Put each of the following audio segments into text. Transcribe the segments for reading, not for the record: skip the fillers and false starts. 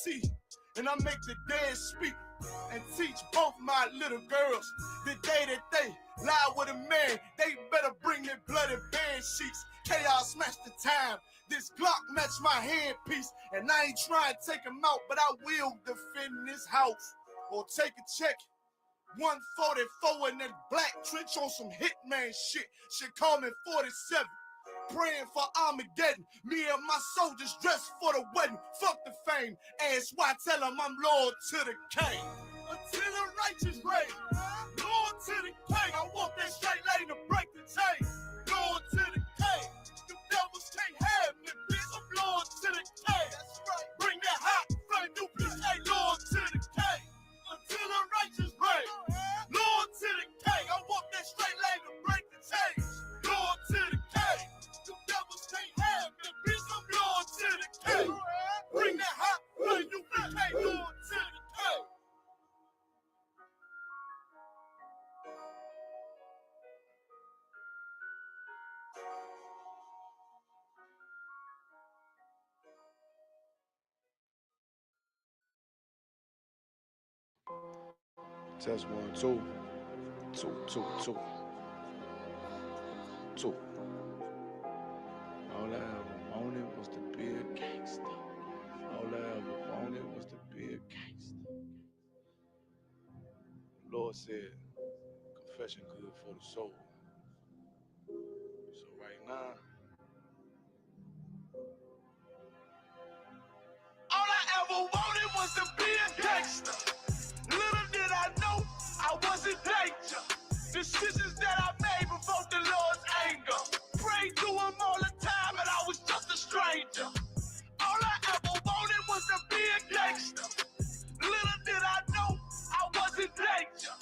see. And I make the dead speak and teach both my little girls the day that they lie with a man, they better bring their bloody bed sheets. Chaos smash the time. This Glock match my handpiece, and I ain't trying to take him out, but I will defend this house or take a check. 144 in that black trench on some hitman shit. Should call me 47. Praying for Armageddon. Me and my soldiers dressed for the wedding. Fuck the fame. Ask why, tell them I'm loyal to the king. Until the righteous reign. Loyal to the king. I walk that straight lane to break the chain. Loyal to the king. The devils can't have me, bitch. I'm loyal to the king. That's right. Bring that hot flame, new bitch. Hey, loyal to the king. Until the righteous reign. Loyal to the king. I walk that straight lane to break the chain. Loyal to the king. The devils can't have me, bitch. I'm loyal to the king. Bring that hot flame, new bitch. Hey, loyal to the king. Test 1, 2. 2, 2, 2. 2. All I ever wanted was to be a gangster. All I ever wanted was to be a gangster. The Lord said, confession good for the soul. So right now, all I ever wanted was to be a gangster. Little did I know I was in danger. Decisions that I made provoked the Lord's anger. Prayed to him all the time and I was just a stranger. All I ever wanted was to be a gangster. Little did I know I was in danger.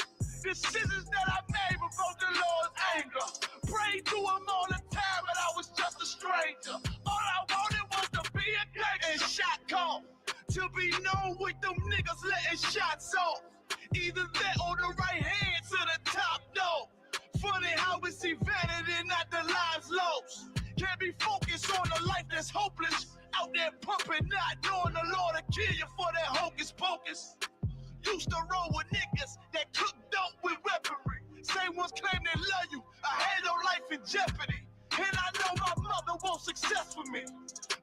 Decisions that I made provoked the Lord's anger. Prayed to him all the time and I was just a stranger. All I wanted was to be a gangster. And shot call. To be known with them niggas letting shots off. Either that or the right hand to the top dog. Funny how we see vanity, not the lives lost. Can't be focused on a life that's hopeless. Out there pumping, not knowing the Lord will kill you for that hocus pocus. Used to roll with niggas that cook dope with weaponry. Same ones claim they love you. I had no life in jeopardy. And I know my mother wants success for me.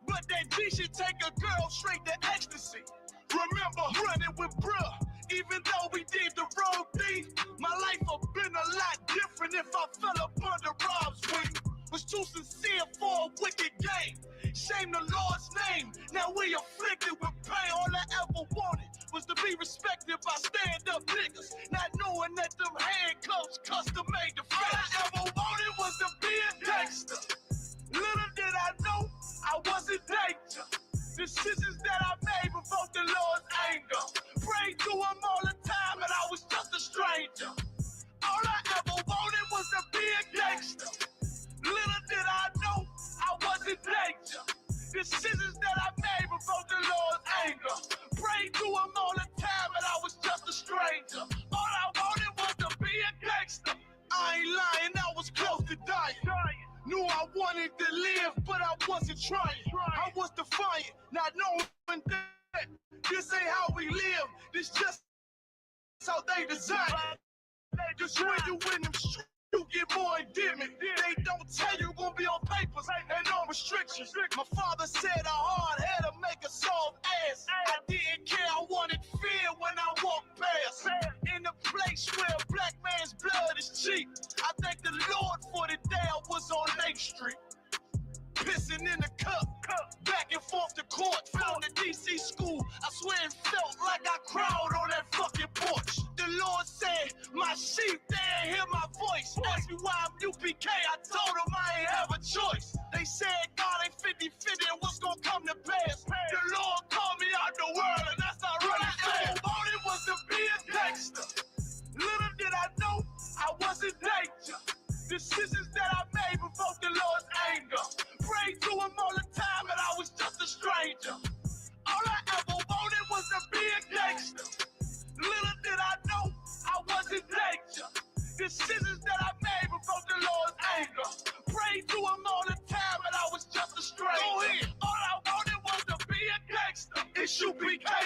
But that G should take a girl straight to ecstasy. Remember running with bruh, even though we did the wrong thing. My life would've been a lot different if I fell up under Rob's wing. Was too sincere for a wicked game. Shame the Lord's name. Now we afflicted with pain. All I ever wanted was to be respected by stand-up niggas. Not knowing that them handcuffs custom made the face. All I ever wanted was to be a gangster. Little did I know I was in danger. Decisions that I made provoked the Lord's anger. Prayed to him all the time and I was just a stranger. All I ever wanted was to be a gangster. Little did I know I was in danger. Decisions that I made provoked the Lord's anger. Prayed to him all the time and I was just a stranger. All I wanted was to be a gangster. I ain't lying, I was close to dying. Knew I wanted to live, but I wasn't trying. I was defiant, not knowing that this ain't how we live. This just how they design it. Just when you in them streets, you get more endemic. They don't tell you gonna be on papers and on restrictions. My father said a hard head to make a soft ass. I didn't care, I wanted fear when I walked past. In a place where a black man's blood is cheap. I thank the Lord for the day I was on Lake Street. Pissing in the cup, back and forth to court, from the DC school. I swear it felt like I cried on that fucking porch. The Lord said, my sheep, they ain't hear my voice. Ask me why I'm U.P.K, I told them I ain't have a choice. They said God ain't 50-50 and what's gonna come to pass. The Lord called me out the world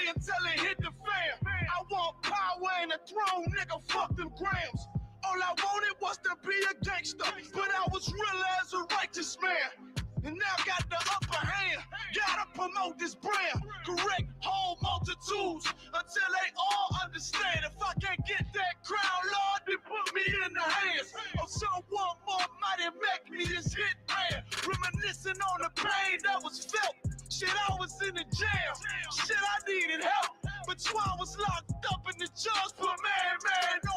day until it hit the fan. I want power and a throne, nigga, fuck them grams. All I wanted was to be a gangster, but I was real as a righteous man. And now got the upper hand, gotta promote this brand. Correct whole multitudes until they all understand. If I can't get that crown, Lord, then put me in the hands of someone more mighty, make me this hit man. Reminiscing on the pain that was felt. Shit, I was in the jail. Shit, I needed help. But Twan was locked up in the judge put man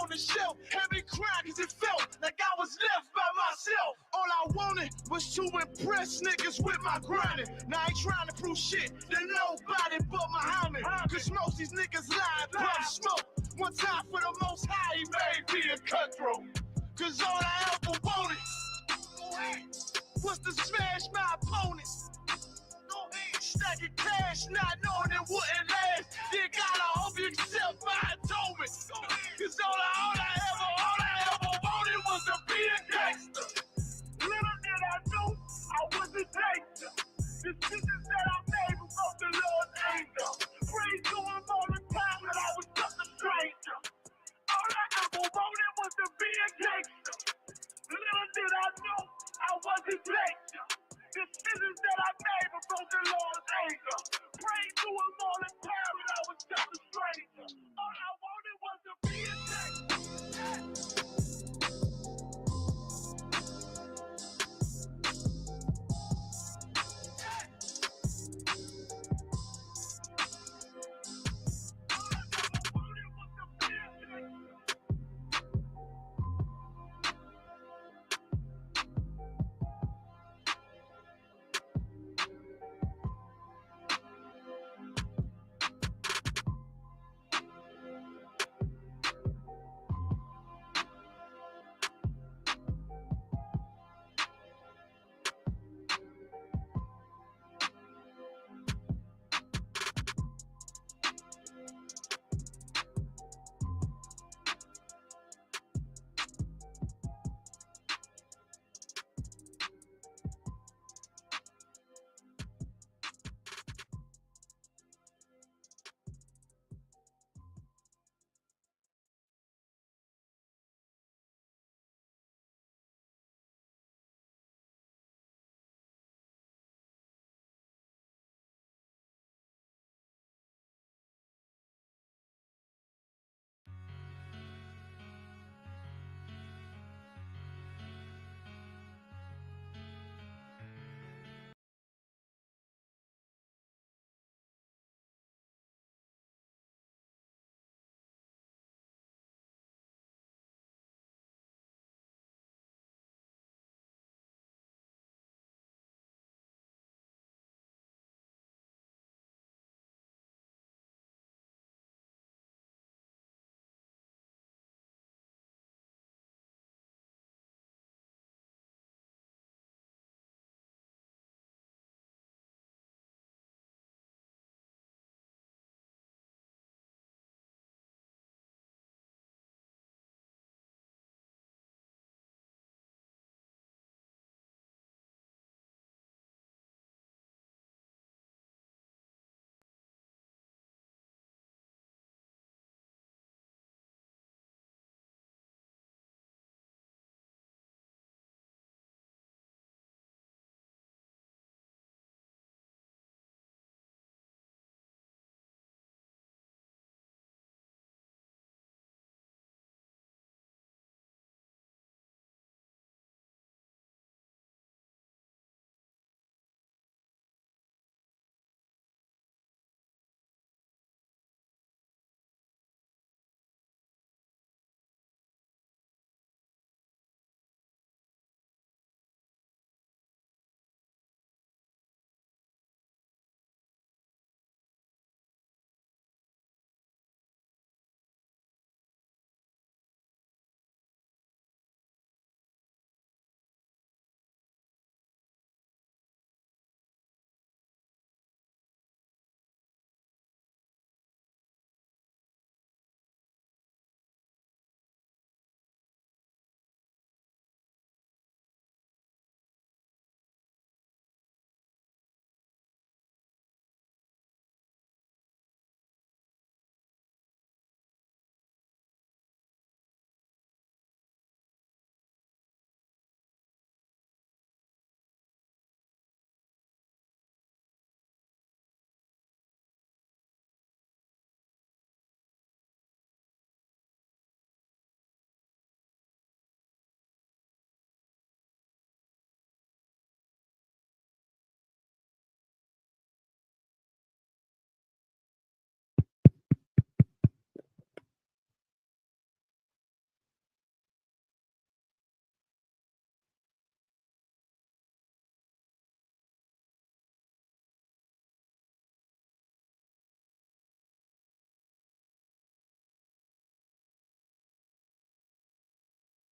on the shelf. Had me crying cause it felt like I was left by myself. All I wanted was to impress niggas with my grinding. Now I ain't trying to prove shit to nobody but Muhammad. Cause most these niggas lie, pump smoke. One time for the most high, he made me a cutthroat. Cause all I ever wanted was to smash my opponents. Stacking cash, not knowing it wouldn't last. Then God, I hope you accept my atonement. Cause all I ever wanted was to be a gangster. Little did I know I was a gangster. Decisions that I made before the Lord's anger. Praise to him all the time that I was just a stranger. All I ever wanted was to be a gangster. Little did I know I was a gangster. Decisions that I made before the Lord's anger. Pray to him all the time.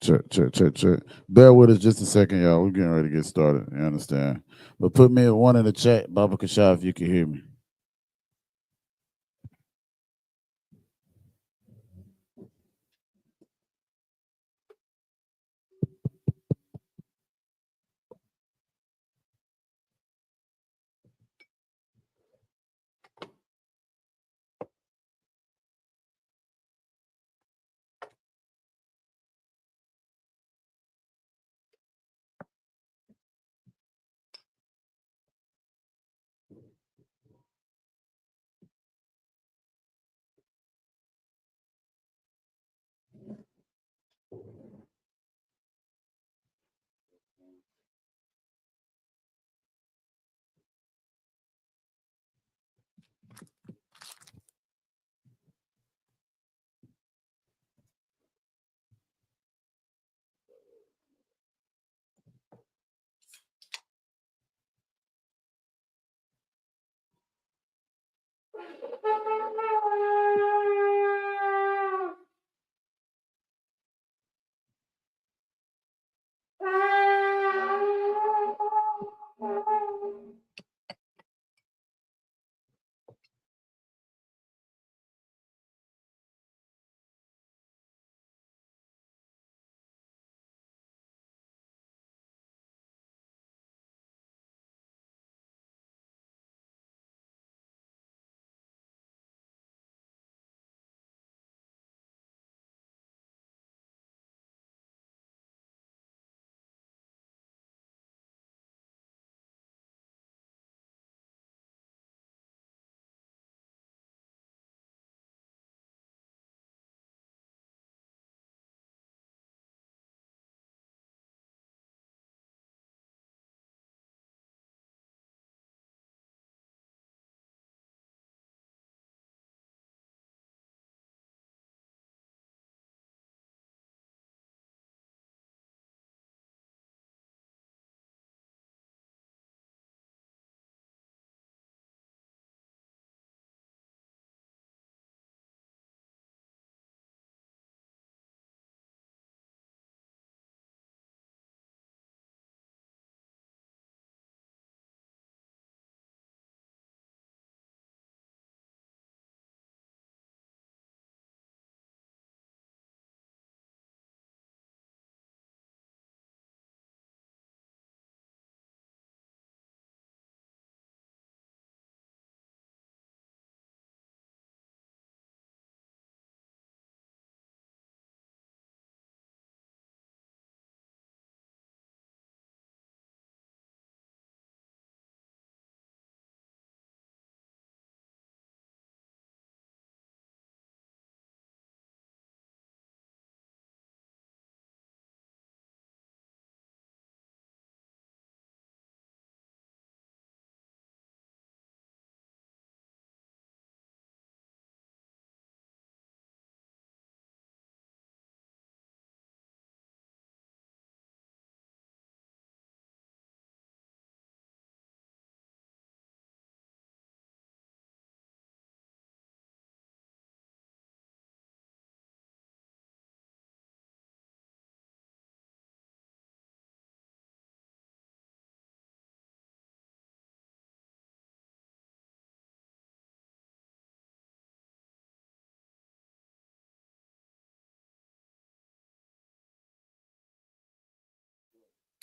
Check. Bear with us just a second, y'all. We're getting ready to get started. You understand? But put me at one in the chat, Baba Kasha, if you can hear me.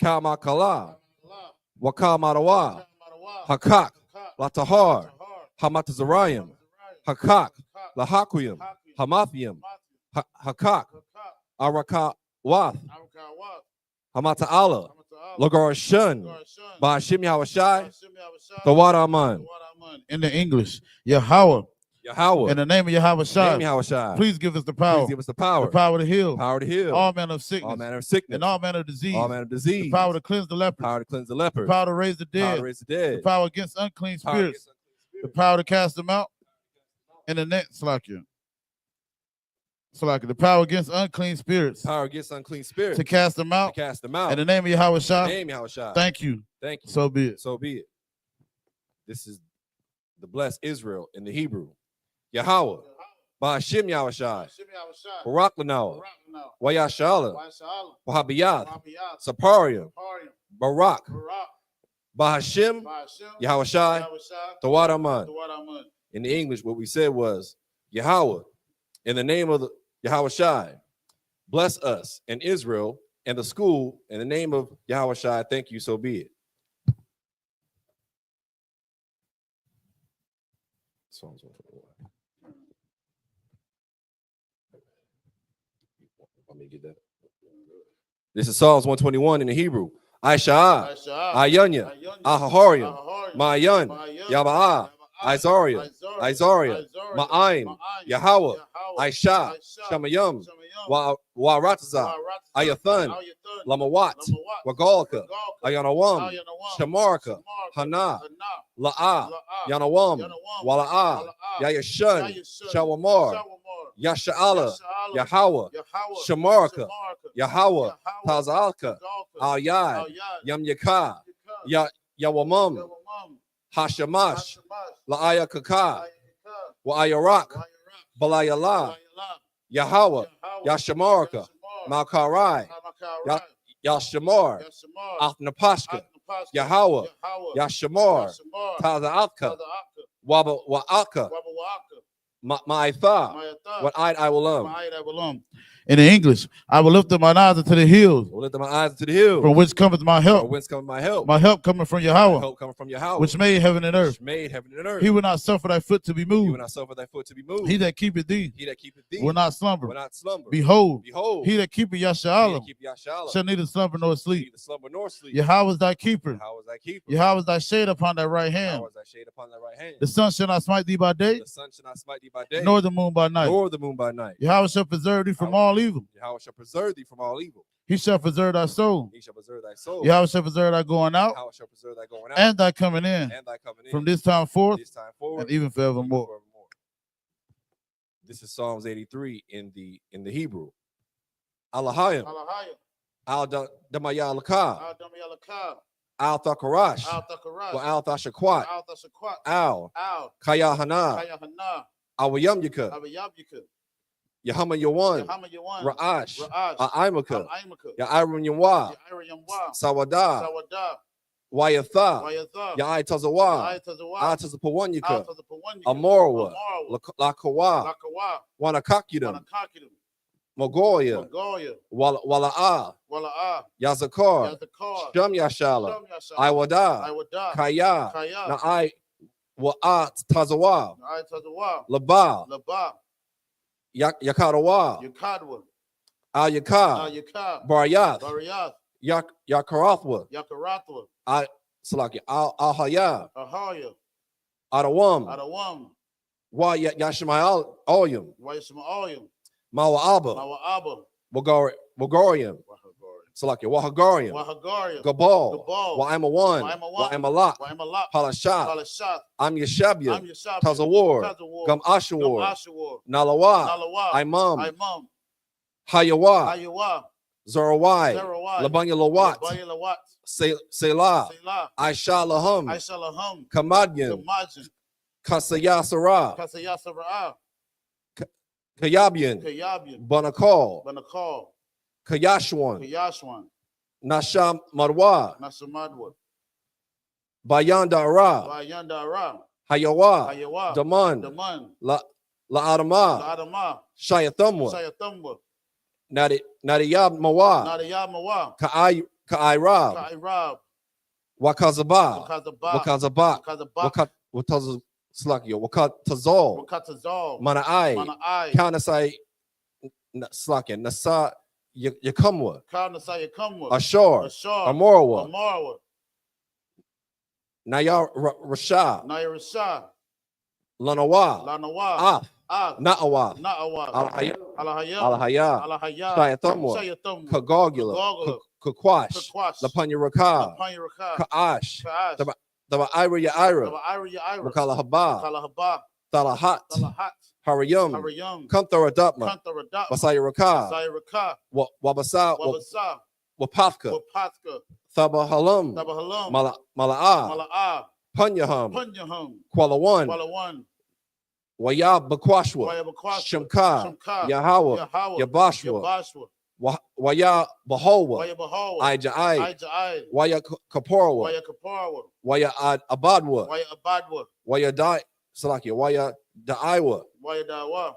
Kamakala, Wakamadawa, Hakak, Latahar, Hamatazarayim, Hakak, Lahaquium, Hamathium, Hakak, Arakawath, Hamata'ala, Lagarashun, Bashim Yawashai, Tawadaman, In the English, Yahweh. Yahweh, In the name of Yahweh name Yahweh, please give us the power. please give us the power to heal. power to heal All manner of sickness. all manner of sickness, And all manner of disease. all manner of disease, The power to cleanse the lepers. power to cleanse the lepers, The power to raise the power dead. to raise the dead, The power against unclean power spirits. against The power to cast them out. In the next Slakia. The power against unclean spirits. power against unclean spirits, To cast them out. to cast them out. In the name of Yahweh In the name Yahweh. Thank you. Thank you. So be it. So be it. This is the blessed Israel in the Hebrew. Yahweh, Bahashim Yahushai. Shim Yahushai. Barak Lanawa. Barak now. Wayashala. Waishala. Wahabiyat. Wabiyat. Saparium. Parium. Barak. Barak. Bahashim Bashim. Yahushai. Yahushai. Tawadaman. Tawadaman. In the English, what we said was Yahweh, in the name of the Yahushai, bless us and Israel and the school in the name of Yahushai. Thank you, so be it. Psalms 121. Let me get that. This is Psalms 121 in the Hebrew. I.S.U.P.K, I.N.Y, Ahaharium, Ma'ayan, Yaba'ah, Isariah, Ma'aim, Yahweh, I.S.H.A, Shamayim, Waratazah, Ayathan, Lamawat, Wagalka, Ayanawam, Shamarka, Hana, La'ah, Yanawam, Wala'ah, Yayashun, Shawamar, Yasha'ala, Yahweh, Shamarka, Yahweh, Tazalka, Al-Yad, Yam Yaka, Yawamam, Hashamash, La'aya Kaka, Wa'ayarak, Balayala, Yahweh, Yashamarka, Malkarai, Yashamar, Athnapashka, Yahweh, Yashamar, Tazalka, Wa'aka, Ma'itha, what I will In the English, I will lift up my eyes unto the hills, will lift up my eyes to the hills. from which cometh my From help. whence cometh my help? My help coming from My Yahweh, help coming from Yahweh, which made heaven and earth. which made heaven and earth. He will not suffer thy foot to be He will moved. not suffer thy foot to be moved. He that keepeth thee He that keepeth thee will not slumber. will not slumber. Behold, Behold, he that keepeth he that Yasharim keep Yashala shall neither slumber nor sleep. neither slumber nor sleep. Yahweh is thy keeper. How is thy keeper? Yahweh is thy shade upon thy right hand. How is thy shade upon thy right hand? The sun shall not smite thee by day, The sun shall not smite thee by day, nor the moon by night. nor the moon by night. Yahweh shall preserve thee from all evil. Yahweh shall preserve thee from all evil. He shall preserve thy soul. He shall preserve thy soul. Yahweh shall preserve thy going out Yahweh shall preserve thy going out and thy coming in, and thy coming in from this time forth this time forward and even forevermore. forevermore. This is Psalms 83 in the Hebrew. Alahayim, Alahaya. Al Damayalaka, Al-Damiyalaka. Al Thakarash, Al-Thakarash. Wa Al Thashakwat, Al-Thashakwat. Al Al. Kayahana, Kayahana. Awayamyaka, Abayabika. Yahama Yawan, Yahama Yawan. Ra'ash, Ra'ash. A'imaka, Al-Aimaka. Ya'arim Yawa, Ya'iriyamwa. Sawada, Sawada. Wayatha, Wayatha. Ya'ai Tazawa, Ayatazawa. Atazapawanyaka, Altazapawanyika. Amorwa, Amorwa. Lakawa, Lakawa. Wanakakidam, Wanakakidim. Mogoya, Mongolia. Wala'a, Wala'a. Yazakar, Yazakar. Sham Yashala, Sham Yashala. Iwada, Iwada. Kaya, Kaya. Na'ai, Wa'at Tazawa, Ayatazawa. Laba, Laba. Yakarawa, Yakadwa. Al Yakar, Al-Yakab. Baryath, Bariyath. Yakarathwa, Yakarathwa. Salaki, Al Haya, Ahaya. Adawam, Adawam. Wa Yashamayal Oyum, Wayasma'ayim. Mawa'aba, Mawa'aba. Wagorium, Salaki, Wahagarium, Wahagarium. Gabal, Gabal. Wa'amawan, Wa'amawan. Wa'amalak, Wa'amalak. Palashat, Palashat. Am Yeshabia, Am Yashabia. Tazawar, Tazawar. Gam Ashawar, Ashawar. Nalawa, Nalawa. Imam, Imam. Hayawa, Ayawa. Zorawai, Zerawai. Labanya Lawat, Labaya Lawat. Selah, Selah. Aisha Laham, Aishalaham. Kamadyan, Kamajin. Kasayasara, Kasayasara'ah. Kayabian, Kayabian. Banakal, Banakal. Kayashwan, Kayashwan. Nasham Marwa, Nasamadwa. Bayanda Ara, Bayandara. Hayawa, Ayawa. Daman, Daman. La Adama, Adama. Shayathamwa, Sayathumwa. Nadiyab Mawa, Nadiyamawa. Ka'irab, Ka'irab. Wakazaba, Wakazaba. Wakazabak, Wakatazslakio, Wakatazol, Wakatazal. Mana'ai, Mana'ai. Kanasai Slakin, Nasa Yakamwa, Kanasayyakamwa. Ashor, Ashar. Amorwa, Amarwa. Nayar Rasha, Nairashah. Lanawa, Lanawa. Na'awa, Na'awa. Alhaya, Alahaya. Alhaya, Alahaya. Shayathamwa, Sayathumwa. Kagogula, Kagogula. Kakwash, Kakwash. Lapanya Raka, Lapanyaraka. Ka'ash, Ka'ash. Daba Ira Yaira, Ira. Wakala Kalahaba. Talahat, Talahat. Harayum, Harayum. Kanthara Dutma, Kantaradap. Basaya Raka, Sayraka. Wabasa, Wabasa. Wapafka, Wapatka. Thabahalam, Tabahalam. Mala'ah, Mala'ah. Punyaham, Punyahum. Kuala One, Walawan. Waya Bakwashwa, Waya Bakwashwa, Shemka, Shemka, Yahweh, Yahweh, Yabashwa, Yabashwa, Waya Bahowa, Waya Bahawa, Ijai, Ijai, Waya Kaporwa, Waya Kaparwa, Waya Abadwa, Waya Abadwa, Waya Salakia, Waya Daiwa, Waya Dawa,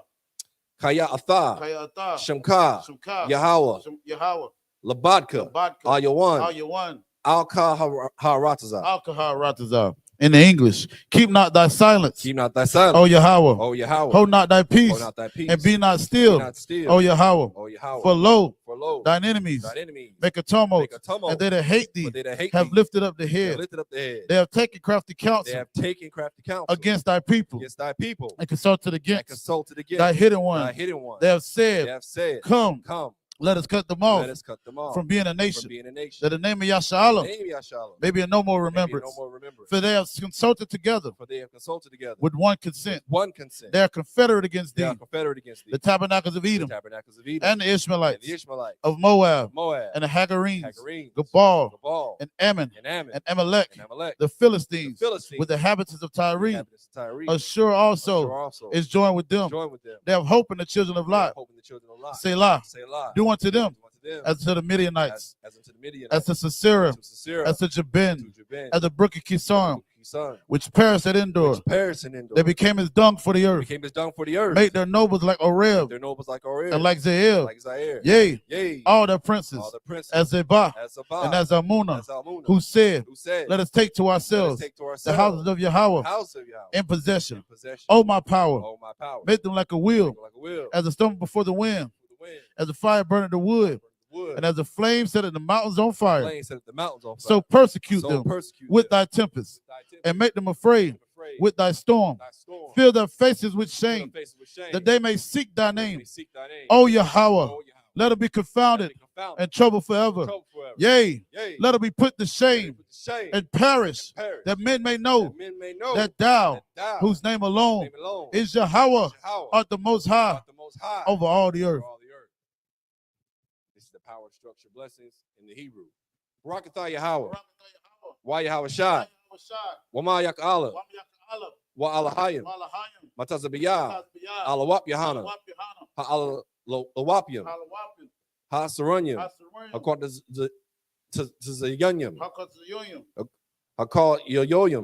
Kaya Atha, Kaya Ata, Shemka, Shemka, Yahweh, Yahweh, Labadka, Labadka, Ayawan, Ayawan, Alka Harataza. Alcohol Ratazar. In the English, keep not thy silence, Keep not thy silence, O Yahweh. O Yahweh. Hold not thy Hold peace, not thy peace, and be not Be still, not still, O Yahweh. O Yahweh. For lo, lo, thine enemies thine enemies make a tumult, make a tumult, and they that hate thee but they that hate have thee lifted up the they have head. lifted up their head. They have taken crafty They counsel have taken crafty counsel against thy people, against thy people, and consulted and against consulted against thy hidden thy ones. hidden ones. They have They said, have said, Come, Come, let us cut them off let us cut them off from being a from nation, being a nation. that the name of The Yasharallah name of Yashalom may be in no more may be no remembrance. more remembrance. For they have consulted together For they have consulted together with one consent. with one consent. They are confederate against They thee, are confederate against thee, the tabernacles of the Edom, tabernacles of Edom, and the Ishmaelites, and the Ishmaelites, of Moab, of Moab, and the Hagarenes, Hagarenes, Gabal, Gabal, and Ammon, and Ammon, and Amalek, and Amalek, the Philistines, the Philistines, with the inhabitants of the Tyre. inhabitants of Tyre. Ashur Ashur also also is joined with them. joined with them. They have hope in the children of They have Lot. hope in the children of Lot. Selah. Selah. Do unto them Do unto them as to the Midianites, as unto the Midianites, as to Sisera, to Sisera, as to Jabin, to Jabin, as the brook of as the Kishon, book of Kishon, which perished at Endor. which perished in Endor. They became as dung for the They earth. became as dung for the earth. Make their nobles like Oreb, Their nobles like Oreb, and like Zael. like Zaire. Yea, Yea, all their princes, all the princes, as Zebah, as Sabah, and as Almunah, as Almunah, who said, who said, Let us take to Let us ourselves take to the ourselves houses of Yahweh the house of Yahweh in possession. in possession. O my power, Oh, my power. make them like a wheel, Make them like a wheel, as a stone before the wind, for the wind, as a fire burning the wood, burn the wood, and as a flame set the mountains on fire. flame set the mountains on fire. So persecute So them persecute with them thy tempest, with thy tempest, and make them afraid afraid with thy storm. thy storm. Fill their faces with Fill their shame, faces with shame, that they may seek thy that they name. may seek thy name. O Yahweh, Oh, Yahweh, let them be let confounded them be confounded and troubled forever. troubled forever. Yea, Yea, let them be put to let them shame put to shame and perish, perish, that men may know that men may know that thou, that thou, whose name alone name alone, is Yahweh, Yahweh, art the most high art the most high over all the over earth. all the earth. This is the power structure blessings in the Hebrew. Barakatah Yahweh, Wa Yahweh Shai, Wama Yak Allah, Wa Alahayim, Matazabiyah, Alawap Yahana, Ha Alawapium, Ha Sarunyam, Ha Tazayunyam, Ha Call Yoyoyam,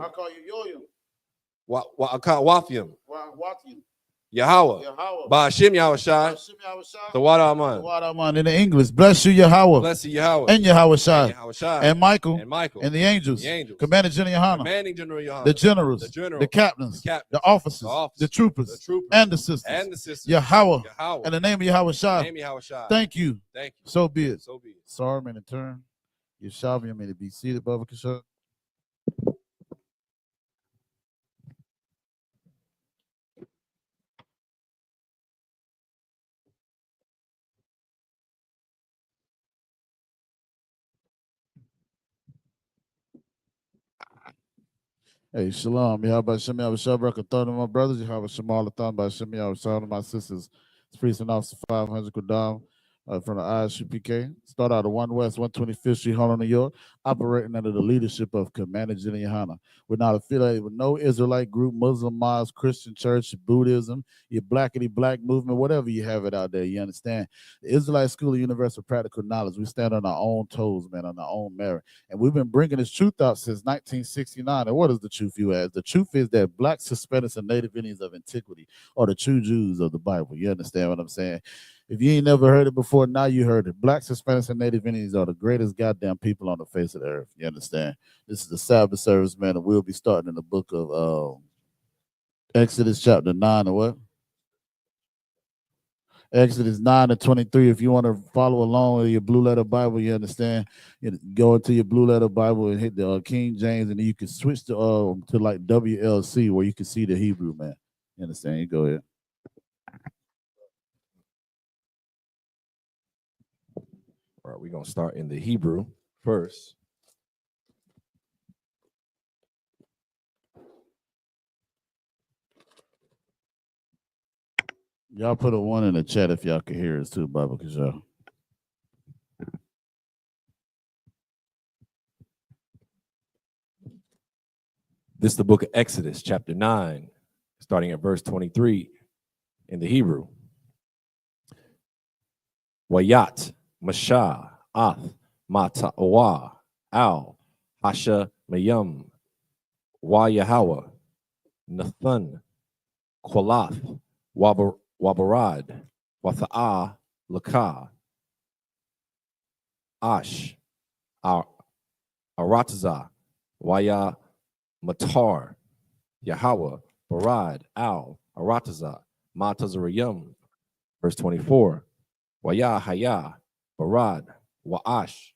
Wa Akal Wafium, Yahweh, Ba'ashim Yahweh Shai, the Wada Aman. In the English, bless you, Yahweh, Bless you, Yahweh, and Yahweh Shai, Yahweh Shai, and Michael, and Michael, and the angels, the angels, commanding General Yohana, commanding General Yohana, the generals, the generals, the captains, the captains, the officers, the officers, the troopers, the troopers, and the sisters. and the sisters, Yahweh, Yahweh, in the name of Yahweh in the Shai, name of Yahweh Shai. thank you. Thank you. So be it. So be it. Sorry, man, in turn. Yeshavim, may it be seated, Baba Kishar. Hey, shalom. Yahweh Shem Yahweh Shabrak, a third of my brothers. Yahweh Shem Alathon by Shem Yahweh Shalom, my sisters. It's Priest and Officer 500 Kudam from the I.S.U.P.K. Start out of 1 West, 125th Street, Harlem, New York, operating under the leadership of Commander Jenny Yohana. We're not affiliated with no Israelite group, Muslim, mosque, Christian church, Buddhism, your blackity black movement, whatever you have it out there, you understand? The Israelite School of Universal Practical Knowledge, we stand on our own toes, man, on our own merit. And we've been bringing this truth out since 1969. And what is the truth, you ask? The truth is that blacks, Hispanics, and Native Indians of antiquity are the true Jews of the Bible. You understand what I'm saying? If you ain't never heard it before, now you heard it. Blacks, Hispanics, and Native Indians are the greatest goddamn people on the face of the earth. You understand? This is the Sabbath service, man, and we'll be starting in the book of Exodus chapter 9 or what? Exodus 9 and 23. If you want to follow along with your blue letter Bible, you understand, you go into your blue letter Bible and hit the King James, and then you can switch to like WLC where you can see the Hebrew, man. You understand? You go ahead. All right, we're going to start in the Hebrew first. Y'all put a 1 in the chat if y'all can hear us too, Bible, because y'all. This is the book of Exodus, chapter 9. starting at verse 23 in the Hebrew. Wayat, Masha, Ath, Mata, Wa, Al, Hasha, Mayum, Wa Yahweh, Nathan, Qualath, Wabarad, Watha'a, Lakah, Ash, Aratazah, Waya, Matar, Yahweh, Barad, Al, Aratazah, Matazarayum. Verse 24, Waya, Haya, Barad, Wa'ash,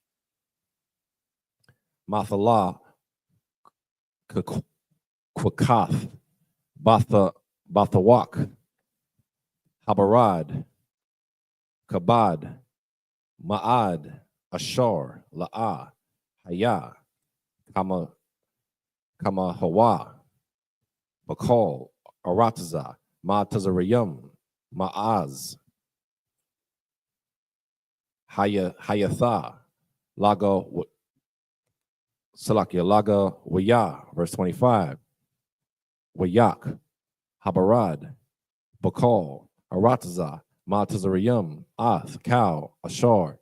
Mathalah, Kwakath, Bathawak, Habarad, Kabad, Ma'ad, Ashar, La'ah, Haya, Kama Hawa, Bakal, Aratazah, Matazarayum, Ma'az, Hayatha, Laga, Salakia, Laga, Waya, verse 25, Wayak, Habarad, Bakal, Aratazah, Matazarayum, Ath, Kal, Ashar,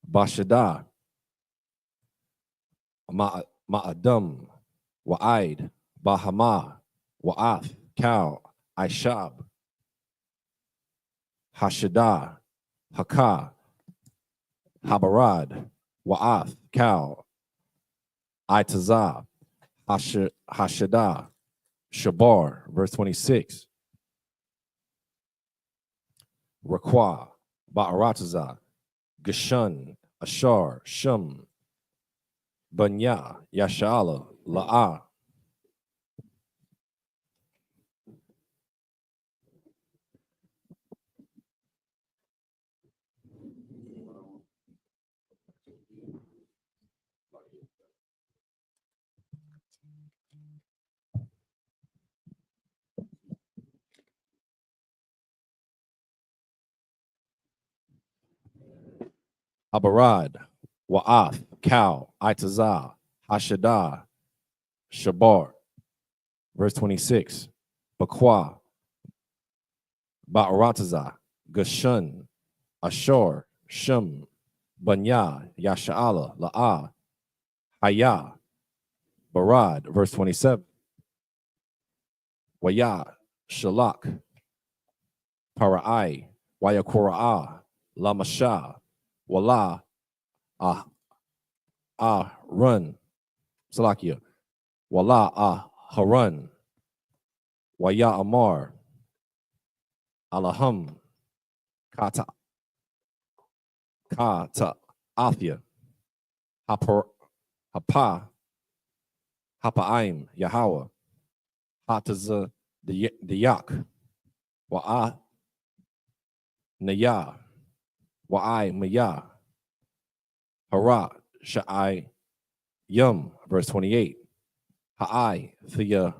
Bashadah, Ma'adam, Wa'id, Bahama, Wa'ath, Kal, I.S.U.P.K, Hashadah, Haka, Habarad, Wa'ath, Kal, Itazah, Hashadah, Shabar, verse 26, Rakwa, Ba'aratazah, Gashun, Ashar, Shum, Banya, Yashala, La'ah, Habarad, Wa'ath, Kal, Itazah, Hashadah, Shabar, verse 26, Bakwa, Ba'aratazah, Gashun, Ashar, Shum, Banya, Yasha'ala, La'ah, Haya, Barad, verse 27, Waya, Shalak, Para'ai, Wayakura'ah, Lamasha, Wala, Run, Salakia, Wala, Harun, Waya Amar, Alaham, Kata, Athia, Hapa, Hapa'aim, Yahweh, Hataza, the Yak, Wa'a, Naya, Wa'ai, Maya, Hara, Sha'ai, Yum, verse 28, Ha'ai, Thea,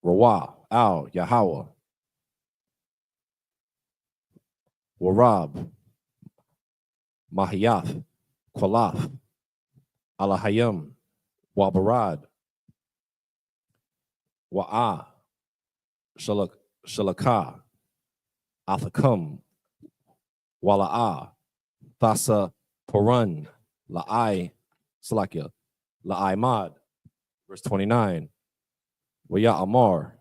Rawa, Al, Yahweh, Warab, Mahiyath, Qualath, Alahayim, Wabarad, Wa'a, Shalaka, Athakam, Wala'a, Thasa, Porun, La'ai, Salakia, La'ai Mad, verse 29, Waya Amar,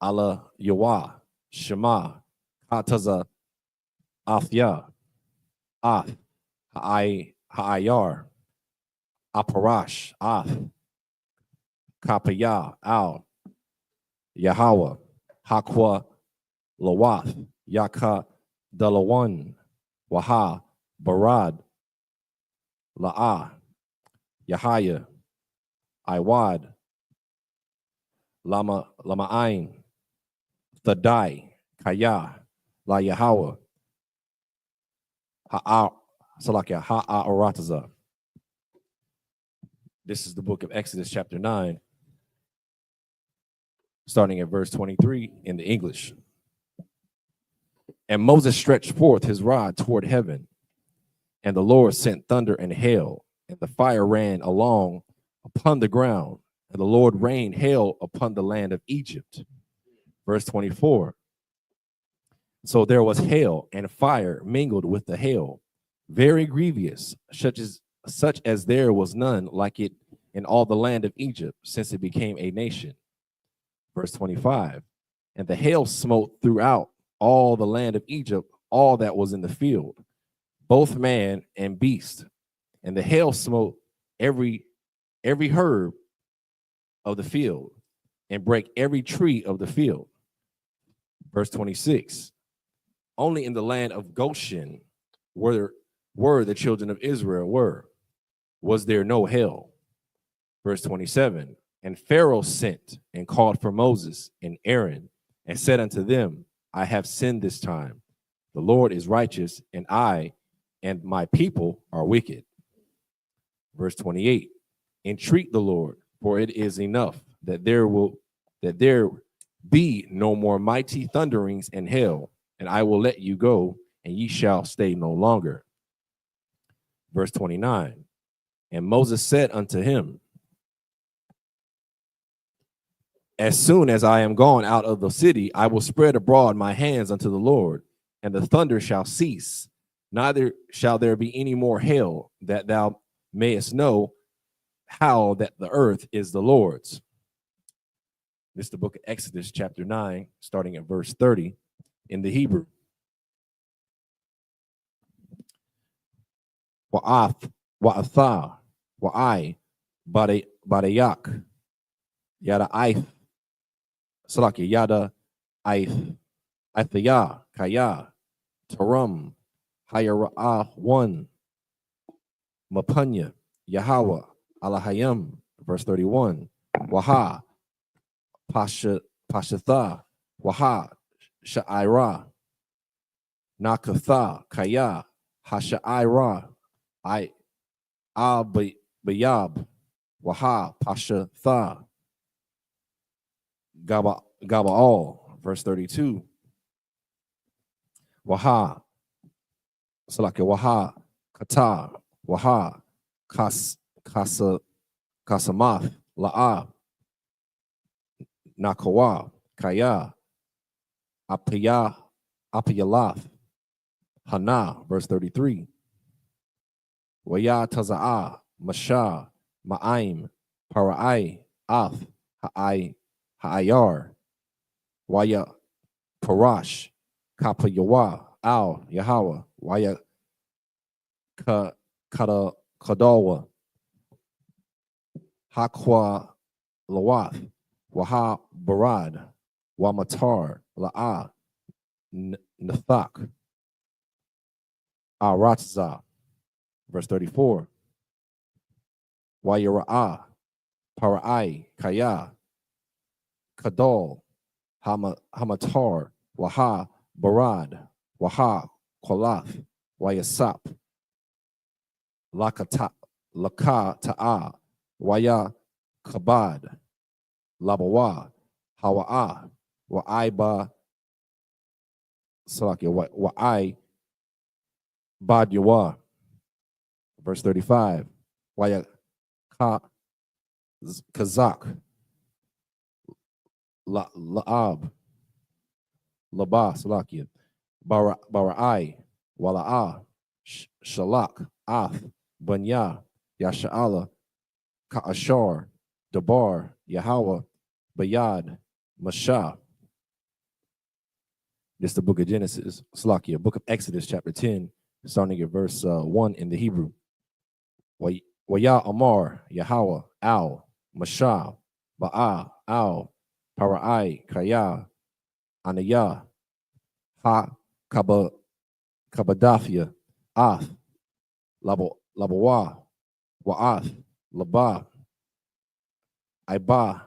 Ala Yawa, Shema, Hataza, Athya, Ath, Ha'ayar, Aparash, Ath, Kapaya, Al, Yahweh, Hakwa, Lawath, Yaka, Dalawan, Waha, Barad, La'ah, Yahaya, Iwad, Lama'ain, Thadai, Kaya, La Yahweh, Salakia, Ha'arataza. This is the book of Exodus, chapter 9, starting at verse 23 in the English. And Moses stretched forth his rod toward heaven, and the Lord sent thunder and hail, and the fire ran along upon the ground, And the Lord rained hail upon the land of Egypt. Verse 24. So there was hail and fire mingled with the hail, very grievous, such as there was none like it in all the land of Egypt, since it became a nation. Verse 25. And the hail smote throughout all the land of Egypt, all that was in the field, both man and beast. And the hail smote every herb of the field, and break every tree of the field. Verse 26. Only in the land of Goshen were the children of Israel was there no hail. Verse 27. And Pharaoh sent and called for Moses and Aaron and said unto them, I have sinned this time. The Lord is righteous, and I and my people are wicked. Verse 28. Entreat the Lord, for it is enough that there be no more mighty thunderings and hail, and I will let you go, and ye shall stay no longer. Verse 29. And Moses said unto him, as soon as I am gone out of the city, I will spread abroad my hands unto the Lord, and the thunder shall cease, neither shall there be any more hail, that thou mayest know how that the earth is the Lord's. This is the book of Exodus, chapter 9, starting at verse 30 in the Hebrew. Wa'ath, wa'atha, wa'ai, badayak, yada aith, salaki, yada aith, aithaya, kaya, tarum, hayara'ah, one, mapunya, Yahweh, Alahayim, verse 31, Waha, Pashatha, Waha, Sha'ira, Nakatha, Kaya, Hasha'ira, Bayab, Waha, Pashatha, Gabaal, verse 32, Waha, Salaki, Waha, Kata, Waha, Kasamath, La'a, Nakawa, Kaya, Apiyalath, Hana, verse 33. Waya Taza'a, Masha, Ma'aim, Para'ai, Ath, Ha'ayar, Waya Parash, Kapayawa, Al, Yahweh, Waya Kadawa, Hakwa Lawath, Waha Barad, Wamatar, La'a, Nathak, Aratza, verse 34. Wayara'ah, Para'ai, Kaya, Kadol, Hamatar, Waha Barad, Waha Kolath, Wayasap, Laka Ta'a, Waya Kabad, Labawa, Hawa'a, Wa'aiba, Salaki, Wa'ai Badyawa, verse 35, Waya Kazak, La'ab, Laba, Salakia, Bara'ai, Wala'a, Shalak, Ath, Banya, Yasha'ala, Ka'ashar, Dabar, Yahweh, Bayad, Mashah. This is the book of Genesis, Slakia, book of Exodus, chapter 10, starting at verse 1 in the Hebrew. Waya Amar, Yahweh, Al, Mashah, Ba'a, Al, Para'ai, Kaya, Anaya, Ha, Kabadafia, Ath, Labawa, Wa'ath, Laba, Aiba,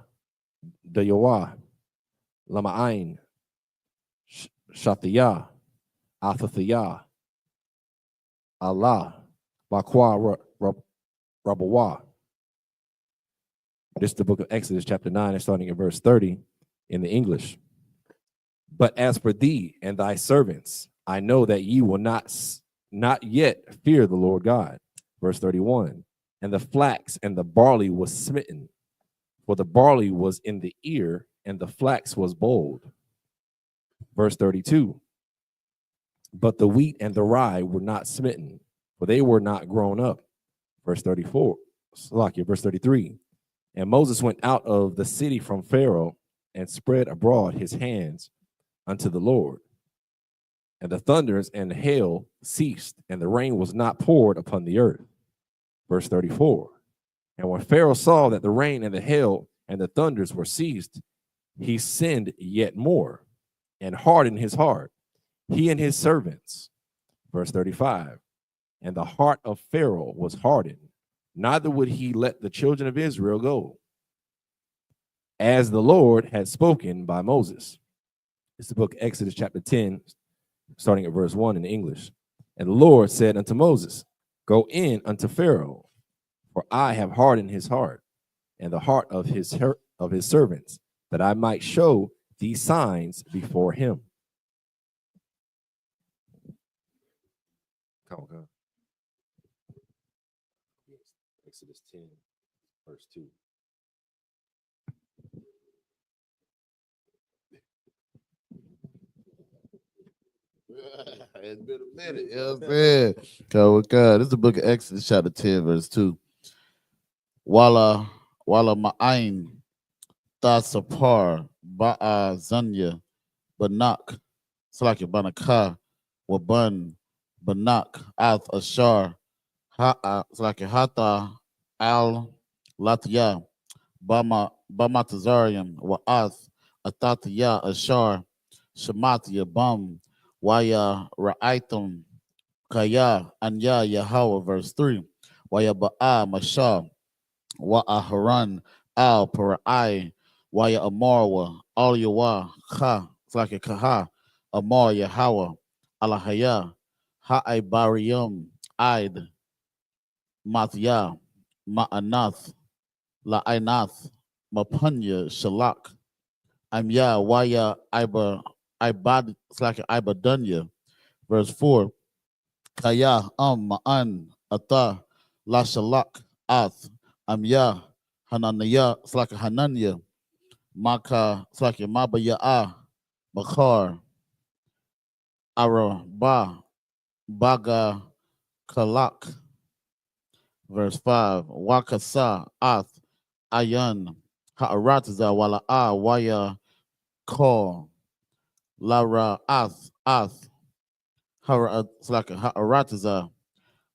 Dayawa, Lama'ain, Shathiyah, Athathiyah, Allah, Bakwa, Rabawa. This is the book of Exodus, chapter 9, and starting at verse 30 in the English. But as for thee and thy servants, I know that ye will not yet fear the Lord God. Verse 31. And the flax and the barley was smitten, for the barley was in the ear, and the flax was bold. Verse 32. But the wheat and the rye were not smitten, for they were not grown up. Verse 34. Salakia, verse 33. And Moses went out of the city from Pharaoh and spread abroad his hands unto the Lord. And the thunders and the hail ceased, and the rain was not poured upon the earth. Verse 34. And when Pharaoh saw that the rain and the hail and the thunders were ceased, he sinned yet more and hardened his heart, he and his servants. Verse 35. And the heart of Pharaoh was hardened, neither would he let the children of Israel go, as the Lord had spoken by Moses. It's the book Exodus chapter 10, starting at verse 1 in English. And the Lord said unto Moses, go in unto Pharaoh, for I have hardened his heart and the heart of his servants, that I might show these signs before him. Come on. Exodus 10, verse 2. It's been a minute, you know what I'm saying? God, this is the book of Exodus, chapter 10, verse 2. Wala ma'ain tasapar ba'a zanya banak salaki banaka waban banak ath ashar ha salaki hata al latya bamatazarian wa ath atatya ashar shamatya bam waya ra'aitum kaya anya Yahweh, verse 3. Waya ba'a mashah wa aharan al parai waya amarwa al yawa ka like a kaha amar Yahweh alahaya ha'ai bariyum aid matya ma'anath la'ainath mapunya shalak amya waya ibad like ibadunya. Verse 4. Kaya ma'an ata la shalak ath amya hananiya slaka hananya maka slaka mabaya bakar araba baga kalak. Verse 5. Wakasa ath ayan ha'aratiza wala waya call lara ath hara slaka ha'aratiza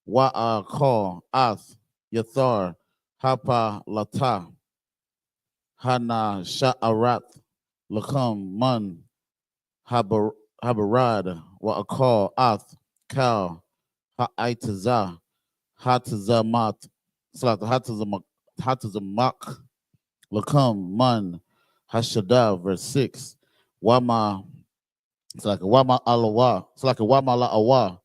wa call ath yathar hapa lata hana sha'arat lakam man habarad wa call ath kal ha'aitaza hatazamat slata hatazamak lakam man hashada. Verse 6. Wama it's like a wama alawa it's like a wama la awa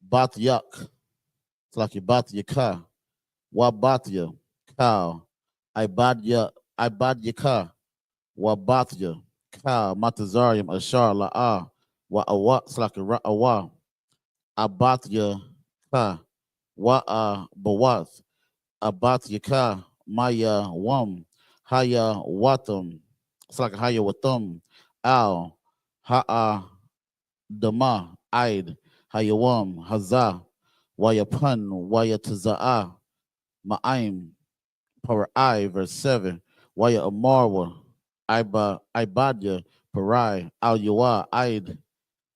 bat yak it's like a bat yaka Wabatya, Kal, Ibadyaka, Wabatya, Kal, Matazarium, Ashar, La'a, Wa'awa, Slaka Ra'awa, Abatya, Ka, Wa'a, Bawath, Abatya Ka, Maya, Wam, Haya, Watam, Slaka Haya Watam, Al, Ha'a, Dama, Aid, Hayawam, Hazah, Wayapan, Wayataza'a, Ma'aim, Parai, verse 7. Waya Amarwa, Ibadya, Parai, Al Yawa, Aid,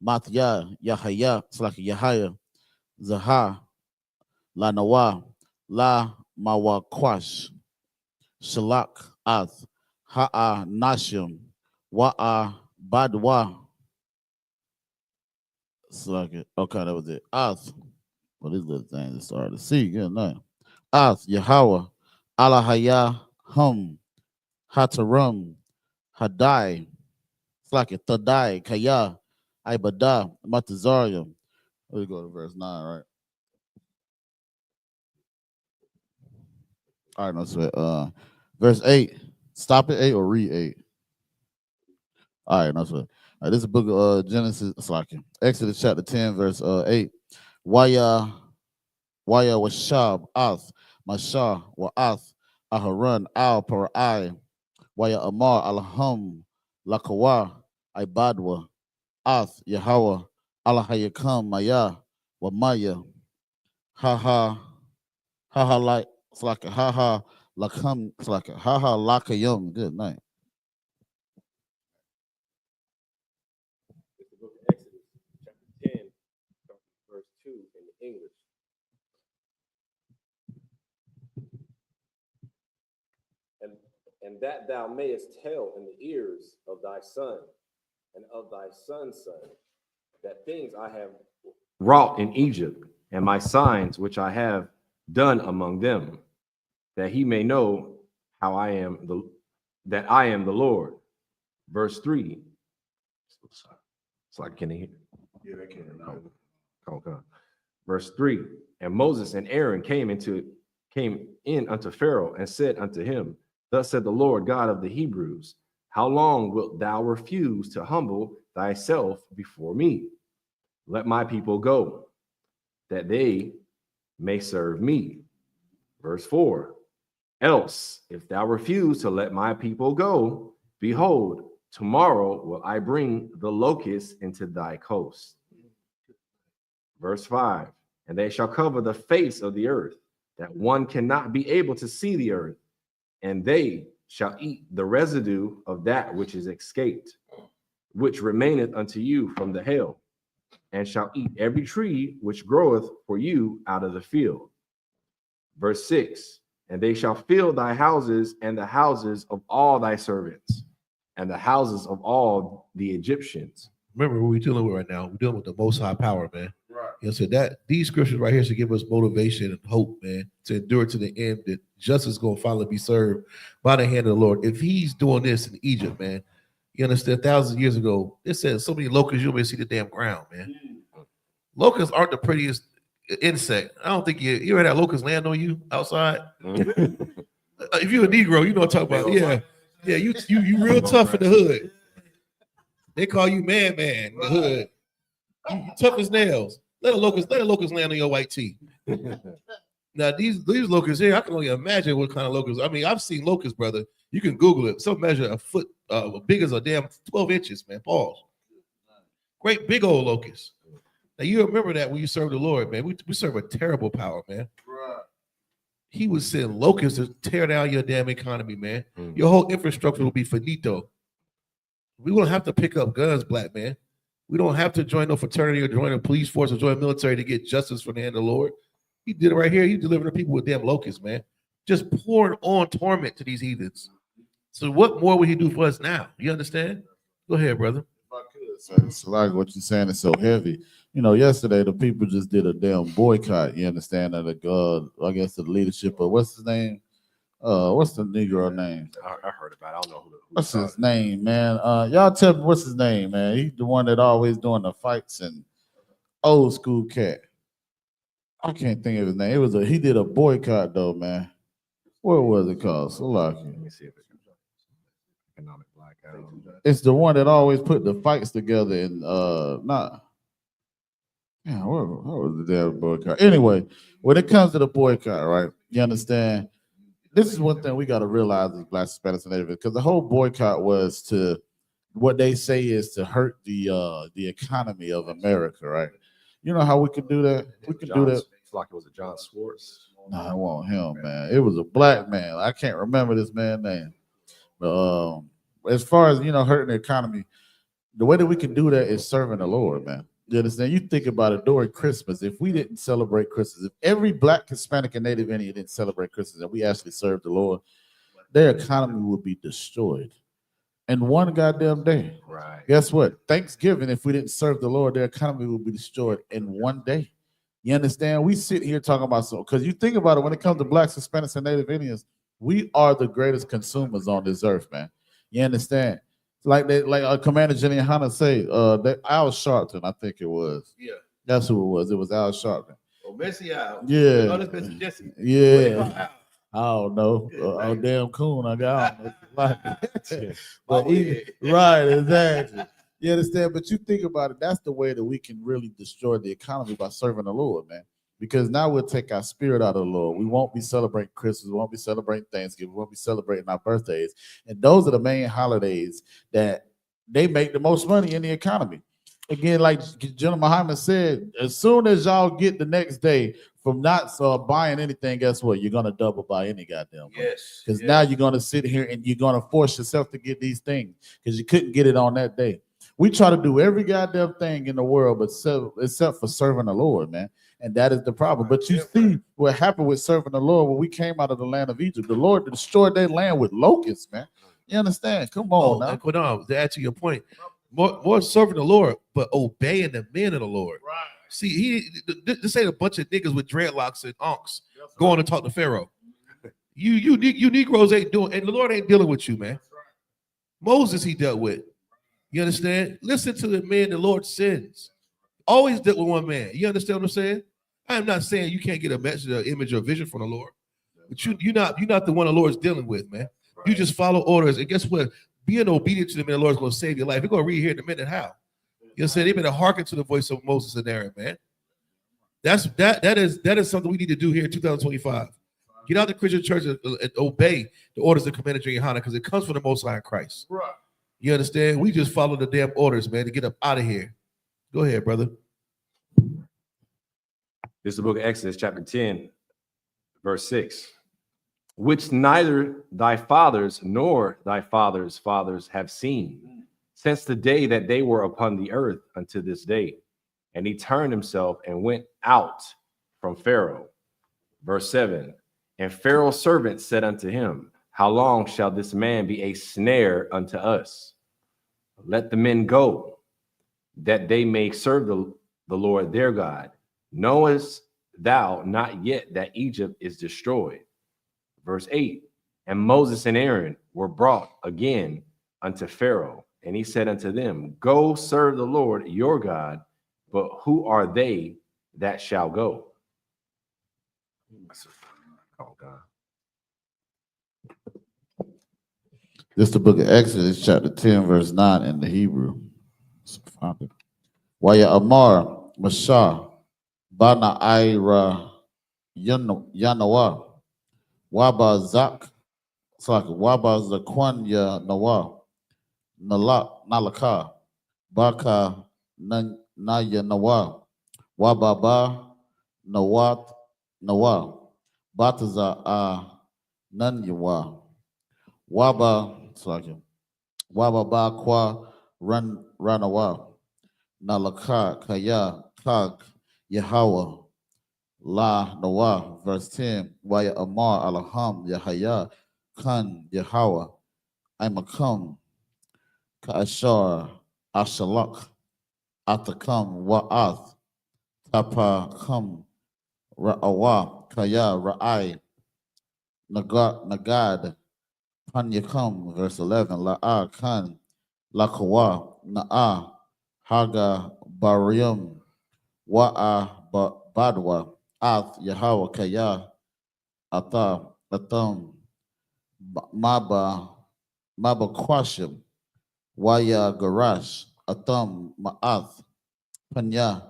Matya, Yahaya, it's like Yahaya, Zaha, La Nawa, La Mawakwash, Shalak, Ath, Ha'a Nashim, Wa'a Badwa. It's like it. Okay, that was it. Ath. Well, these little things it's hard to see. Yeah, no. Ath, Yahweh, Alahaya, Hum, Hatarum, Hadai, it's like it, Tadai, Kaya, Ibada, Matazarium. Let's go to verse 9, right? All right, no sweat. Verse 8. Stop at 8 or read 8. All right, no sweat. All right, this is the book of Genesis, it's like it. Exodus chapter 10, verse 8. Waya Washab, Ath, Mashah, Wa'ath, Aharon, Al, Parai, Waya Amar Alham Lakawa Ibadwa Ath Yahweh Allah Hayakam Maya wa Maya Ha ha ha ha like it's like a ha ha lakam it's like a ha ha lakayum. Good night. It's the book of Exodus, chapter 10, verse 2 in the English. And that thou mayest tell in the ears of thy son and of thy son's son, that things I have wrought in Egypt, and my signs which I have done among them, that he may know how I am that I am the Lord. Verse 3. So I can hear. Yeah, they can't. Okay. Verse 3. And Moses and Aaron came in unto Pharaoh and said unto him, Thus said the Lord God of the Hebrews, how long wilt thou refuse to humble thyself before me? Let my people go, that they may serve me. Verse 4. Else, if thou refuse to let my people go, behold, tomorrow will I bring the locusts into thy coast. Verse 5. And they shall cover the face of the earth, that one cannot be able to see the earth, and they shall eat the residue of that which is escaped, which remaineth unto you from the hail, and shall eat every tree which groweth for you out of the field. Verse 6. And they shall fill thy houses and the houses of all thy servants, and the houses of all the Egyptians. Remember what we're dealing with right now. We're dealing with the most high power, man. Right. You know, so that these scriptures right here should give us motivation and hope, man, to endure to the end, that justice is going to finally be served by the hand of the Lord. If he's doing this in Egypt, man, you understand, thousands of years ago, it said so many locusts, you'll be able to see the damn ground, man. Locusts aren't the prettiest insect. I don't think you ever had locusts land on you outside. If you're a Negro, you know what I'm talking about. Yeah, you real tough in the hood. They call you man in the hood. You tough as nails. Let a locust land on your white tee. Now these locusts here, I can only imagine what kind of locusts. I mean, I've seen locusts, brother. You can Google it. Some measure a foot, big as a damn 12 inches, man. Pause. Great big old locusts. Now you remember that when you serve the Lord, man. We serve a terrible power, man. Right. He would send locusts to tear down your damn economy, man. Your whole infrastructure will be finito. We won't have to pick up guns, black man. We don't have to join no fraternity or join a police force or join the military to get justice from the hand of the Lord. He did it right here. He delivered the people with damn locusts, man. Just pouring on torment to these heathens. So what more would he do for us now? You understand? Go ahead, brother. It's like what you're saying is so heavy. You know, yesterday the people just did a damn boycott. You understand? Of the I guess the leadership of what's his name? What's the Negro name? I heard about it. I don't know who what's his name, man? Y'all tell me what's his name, man. He's the one that always doing the fights and old school cat. I can't think of his name. He did a boycott though, man. What was it called? So lucky. Let me see if it's economic blackout. It's the one that always put the fights together and not. Yeah, what was the damn boycott? Anyway, when it comes to the boycott, right? You understand? This is one thing we got to realize as Black, Hispanics, and Native, because the whole boycott was to what they say is to hurt the economy of America, right? You know how we could do that? We could do that. It's like it was a John Swartz. Nah, it wasn't him, man. It was a black man. I can't remember this man's name. But as far as hurting the economy, the way that we can do that is serving the Lord, man. You understand? You think about it during Christmas. If we didn't celebrate Christmas, if every Black, Hispanic, and Native Indian didn't celebrate Christmas, and we actually served the Lord, their economy would be destroyed in one goddamn day. Right. Guess what? Thanksgiving, if we didn't serve the Lord, their economy would be destroyed in one day. You understand? We sit here talking about because you think about it, when it comes to Blacks, Hispanics, and Native Indians, we are the greatest consumers on this earth, man. You understand? Like Commander Jenny Hanna say, Al Sharpton, I think it was. Yeah. That's who it was. It was Al Sharpton. Oh, Messi out. Yeah. Oh, that's Messi Jesse. Yeah. I don't know. Oh, damn coon. I got but right, exactly. You understand? But you think about it, that's the way that we can really destroy the economy, by serving the Lord, man. because now we'll take our spirit out of the Lord. We won't be celebrating Christmas. We won't be celebrating Thanksgiving. We won't be celebrating our birthdays. And those are the main holidays that they make the most money in the economy. Again, like General Muhammad said, as soon as y'all get the next day from not buying anything, guess what? You're going to double buy any goddamn thing. Yes. Because now you're going to sit here and you're going to force yourself to get these things because you couldn't get it on that day. We try to do every goddamn thing in the world except for serving the Lord, man. And that is the problem. But you see what happened with serving the Lord when we came out of the land of Egypt. The Lord destroyed their land with locusts, man. You understand? Come on now. Hold on. To add to your point, more serving the Lord, but obeying the men of the Lord. Right. See, this ain't a bunch of niggas with dreadlocks and unks going to talk to Pharaoh. You Negroes ain't doing, and the Lord ain't dealing with you, man. Moses he dealt with. You understand? Listen to the man the Lord sends. Always dealt with one man. You understand what I'm saying? I am not saying you can't get a message, an image, or vision from the Lord, but you're not the one the Lord's dealing with, man. Right. You just follow orders, and guess what? Being obedient to the man the Lord's going to save your life. We're going to read here in a minute how. You know, they better hearken to the voice of Moses and Aaron, man. That is something we need to do here in 2025. Get out the Christian church and obey the orders that commanded you in Hannah, because it comes from the Most High in Christ. Right. You understand? We just follow the damn orders, man, to get up out of here. Go ahead, brother. This is the book of Exodus, chapter 10, verse 6. Which neither thy fathers nor thy fathers' fathers have seen, since the day that they were upon the earth unto this day. And he turned himself and went out from Pharaoh. Verse 7. And Pharaoh's servant said unto him, how long shall this man be a snare unto us? Let the men go, that they may serve the Lord their God. Knowest thou not yet that Egypt is destroyed? Verse 8. And Moses and Aaron were brought again unto Pharaoh, and he said unto them, go serve the Lord your God, but who are they that shall go? Oh, God. This is the book of Exodus, chapter 10, verse 9 in the Hebrew. Waya Amar, Mashah, Bana Ira Yanawa, Waba Zak, Waba Zakwan Ya Nawa, Nalaka, Baka Naya Nawa, Wababa Nawat Nawa, Bataza Nanyawa, Waba Ba Kwa Ranawa, Nalaka Kaya Kag Yahweh La Nawa, verse 10. Waya Amar Alaham Yahaya Khan Yahweh Imakam Kaashar Ashalak Atakam Wa'ath Tapa Kam Ra'awa Kaya Ra'ai Nagad Panyakam, verse 11. La'a Khan Lakawa Na'a Haga Barium Wa'a Badwa Ath Yahweh Kaya Ata Atam Maba Kwashim Waya Garash Atam Ma'ath Panya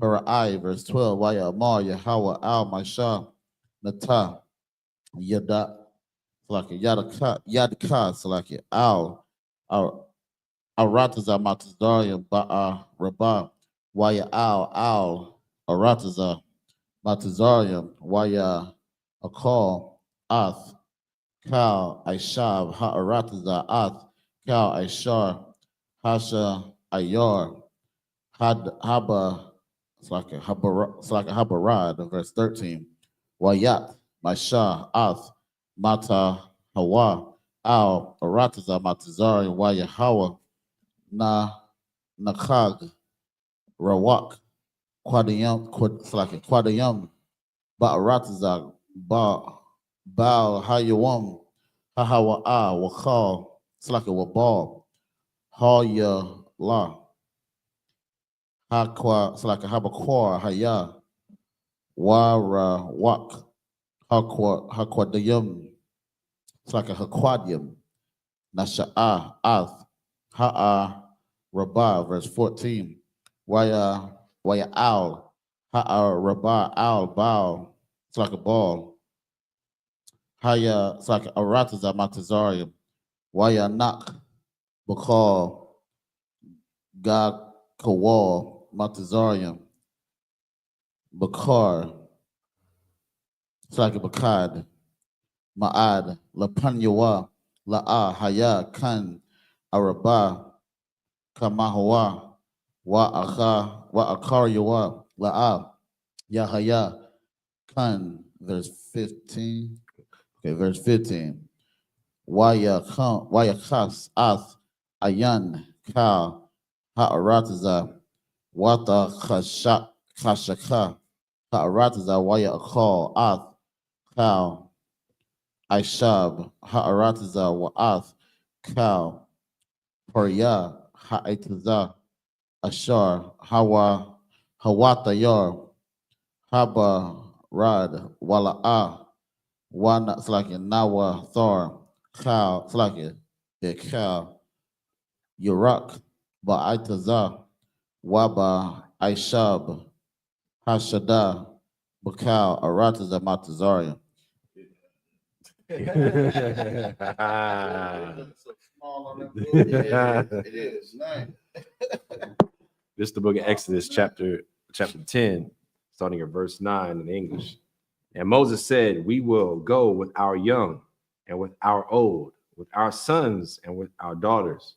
Para'ai, verse 12. Waya Amar Yahweh Al Masha Nata Yada Salaki Yadka Salaki Al Arataza Matazdaria Ba'a Rabah Waya Al Arataza Matazarium Waya Akal Ath Kal Aishab Ha'arataza Ath Kal Aishar Hasha Ayar Haba Habarad, verse 13. Wayat Masha Ath Mata Hawa Al Arataza Matazari Waya Hawa Na Nakag Rawak Quadayam Ba'arataza Baal Hayawam Hahawa Wakal Wabal Haya La Habakwa Haya Wara Wak Hakwadayam Hakwadium Nasha'a Ath Ha'a Rabah, verse 14. Waya Al Rabba al Baal, it's like a ball. Haya, it's like a rataza matazarium. Waya nak, bakal, gag kawal, matazarium. Bakar, it's like a bakad. Ma'ad, lapanyawa, la'a, haya, kan, araba, kamahawa, wa akar yawa, la'a, yahaya, kan, verse 15. Okay, verse 15. Waya khas, ath, ayan, ka, ha'arataza, wata khashaka, ha'arataza, waya akal, ath, ka, I.S.U.P.K, ha'arataza, wa'ath, ka, parya, ha'itaza, ashar, hawatayar, haba, rad, wala'a, Wana Slakin Nawa Thor Khal Slakin Khal Yurak Ba'itaza Waba I.S.U.P.K Hashada Bakal Arataza Matazaria. It is. Nice. This is the book of Exodus, chapter 10, starting at verse 9 in English. And Moses said, we will go with our young and with our old, with our sons and with our daughters,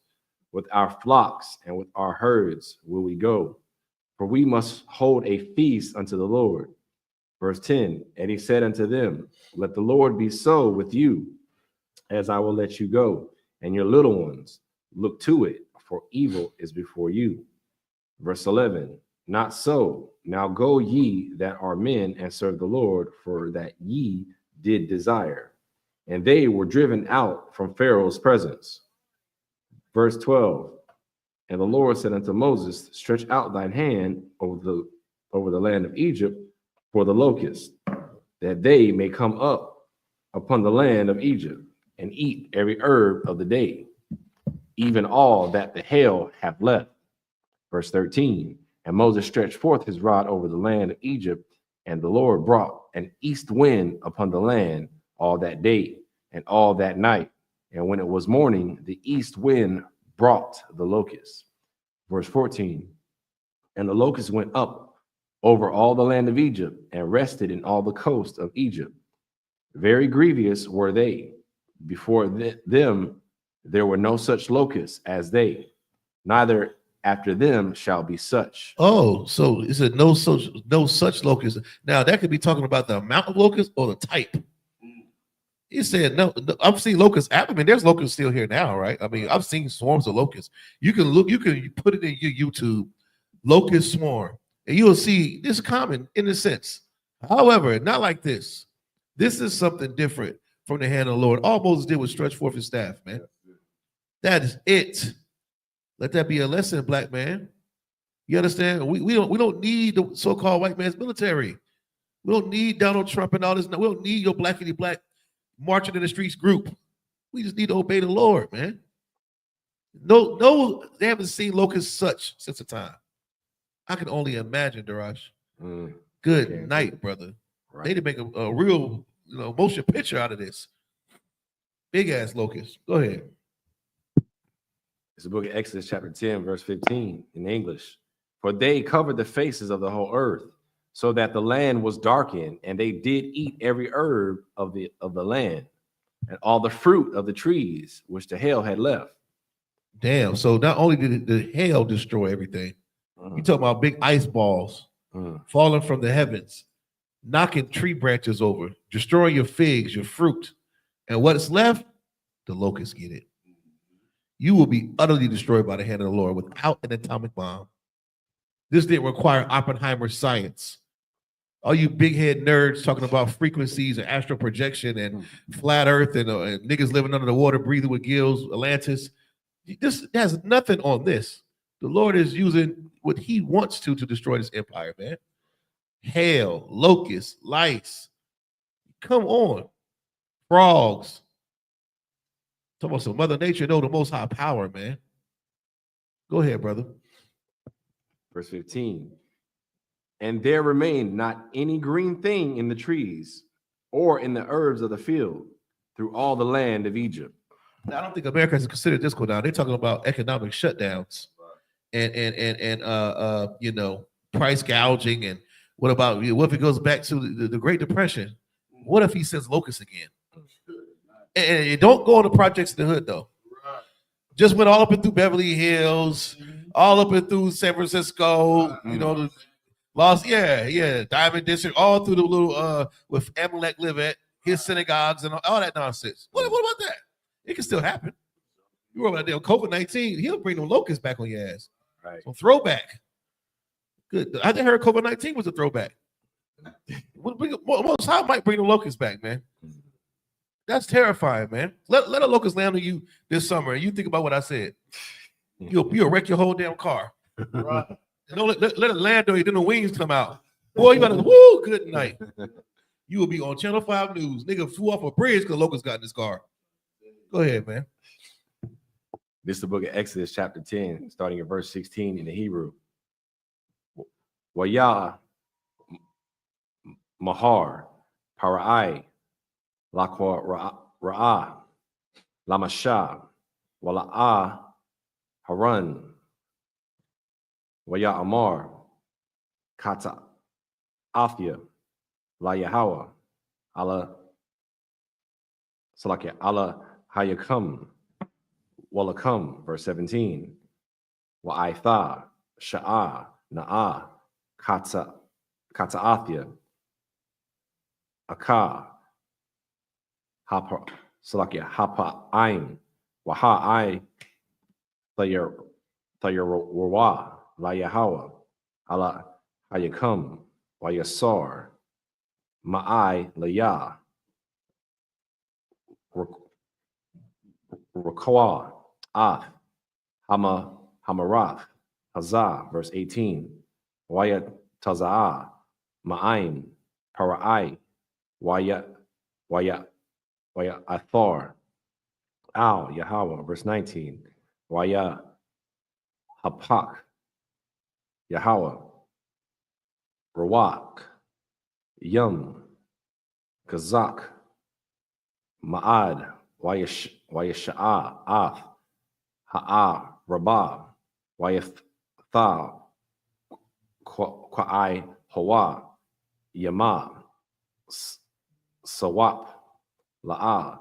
with our flocks and with our herds will we go, for we must hold a feast unto the Lord. Verse 10, and he said unto them, let the Lord be so with you, as I will let you go, and your little ones. Look to it, for evil is before you. Verse 11, not so. Now go ye that are men and serve the Lord, for that ye did desire. And they were driven out from Pharaoh's presence. Verse 12, and the Lord said unto Moses, stretch out thine hand over the land of Egypt for the locusts, that they may come up upon the land of Egypt and eat every herb of the day, even all that the hail hath left. Verse 13, and Moses stretched forth his rod over the land of Egypt, and the Lord brought an east wind upon the land all that day and all that night. And when it was morning, the east wind brought the locusts. Verse 14, and the locusts went up over all the land of Egypt and rested in all the coast of Egypt. Very grievous were they. Before them there were no such locusts as they, neither after them shall be such. Oh, so it said no such locusts. Now that could be talking about the amount of locusts or the type. He said no. I've seen locusts. I mean, there's locusts still here now, right? I mean, I've seen swarms of locusts. You can look. You can put it in your YouTube, locust swarm, and you'll see this common in a sense. However, not like this. This is something different from the hand of the Lord. All Moses did was stretch forth his staff, man. That is it. Let that be a lesson, black man. You understand? We don't need the so-called white man's military. We don't need Donald Trump and all this. We don't need your blackity black marching in the streets group. We just need to obey the Lord, man. No, they haven't seen locusts such since a time. I can only imagine, Darash. Good night, brother. Right. They need to make a real motion picture out of this. Big ass locust. Go ahead. It's the book of Exodus, chapter 10, verse 15 in English. For they covered the faces of the whole earth, so that the land was darkened, and they did eat every herb of the land, and all the fruit of the trees which the hail had left. Damn. So not only did the hail destroy everything, you talking about big ice balls falling from the heavens, knocking tree branches over, destroying your figs, your fruit. And what's left, the locusts get it. You will be utterly destroyed by the hand of the Lord without an atomic bomb. This didn't require Oppenheimer's science. All you big head nerds talking about frequencies and astral projection and flat earth and niggas living under the water, breathing with gills, Atlantis. This has nothing on this. The Lord is using what he wants to destroy this empire, man. Hail, locusts, lice. Come on. Frogs. Talking about some Mother Nature, know the most high power, man. Go ahead, brother. Verse 15. And there remained not any green thing in the trees or in the herbs of the field through all the land of Egypt. Now, I don't think America has considered this one now. They're talking about economic shutdowns and you know, price gouging. And what if it goes back to the Great Depression? What if he sends locusts again? And don't go on the projects in the hood though. Just went all up and through Beverly Hills, all up and through San Francisco, you know, the Lost, Diamond District, all through the little with Amalek live at, his synagogues and all that nonsense. What about that? It can still happen. You remember that deal, COVID-19, he'll bring them locusts back on your ass. Right. So throwback. Good. I heard COVID-19 was a throwback. Most High might bring the locusts back, man. That's terrifying, man. Let a locust land on you this summer, and you think about what I said. You'll wreck your whole damn car. Right. Don't let it land on you, then the wings come out. Boy, you better good night. You will be on Channel 5 News. Nigga flew off a bridge because locusts got in his car. Go ahead, man. This is the book of Exodus, chapter 10, starting at verse 16 in the Hebrew. Wayah Mahar Parai Lakwa Ra'ah Lamasha Wala'ah Haran Waya Amar Kata Afia La Yahweh Allah Salakia Allah Hayakam Walakam, verse 17. Wa'aitha Sha'ah Na'ah Kata Afia Aka Hapa Salakia Hapa Ain Waha Thayer Rawa La Yahweh Allah Hayakam Wayasar Ma'ai Layah Rakwa Hamarath Hazah, verse 18. Wayat Tazah Ma'ain Para'ai Waya Athar Al Yahweh, verse 19. Waya Hapak Yahweh Rawak Yum Kazak Ma'ad Wayasha'ah Af Ha'a Rabah Wayatha Kwa'ai Hawa Yama Sawap La'ah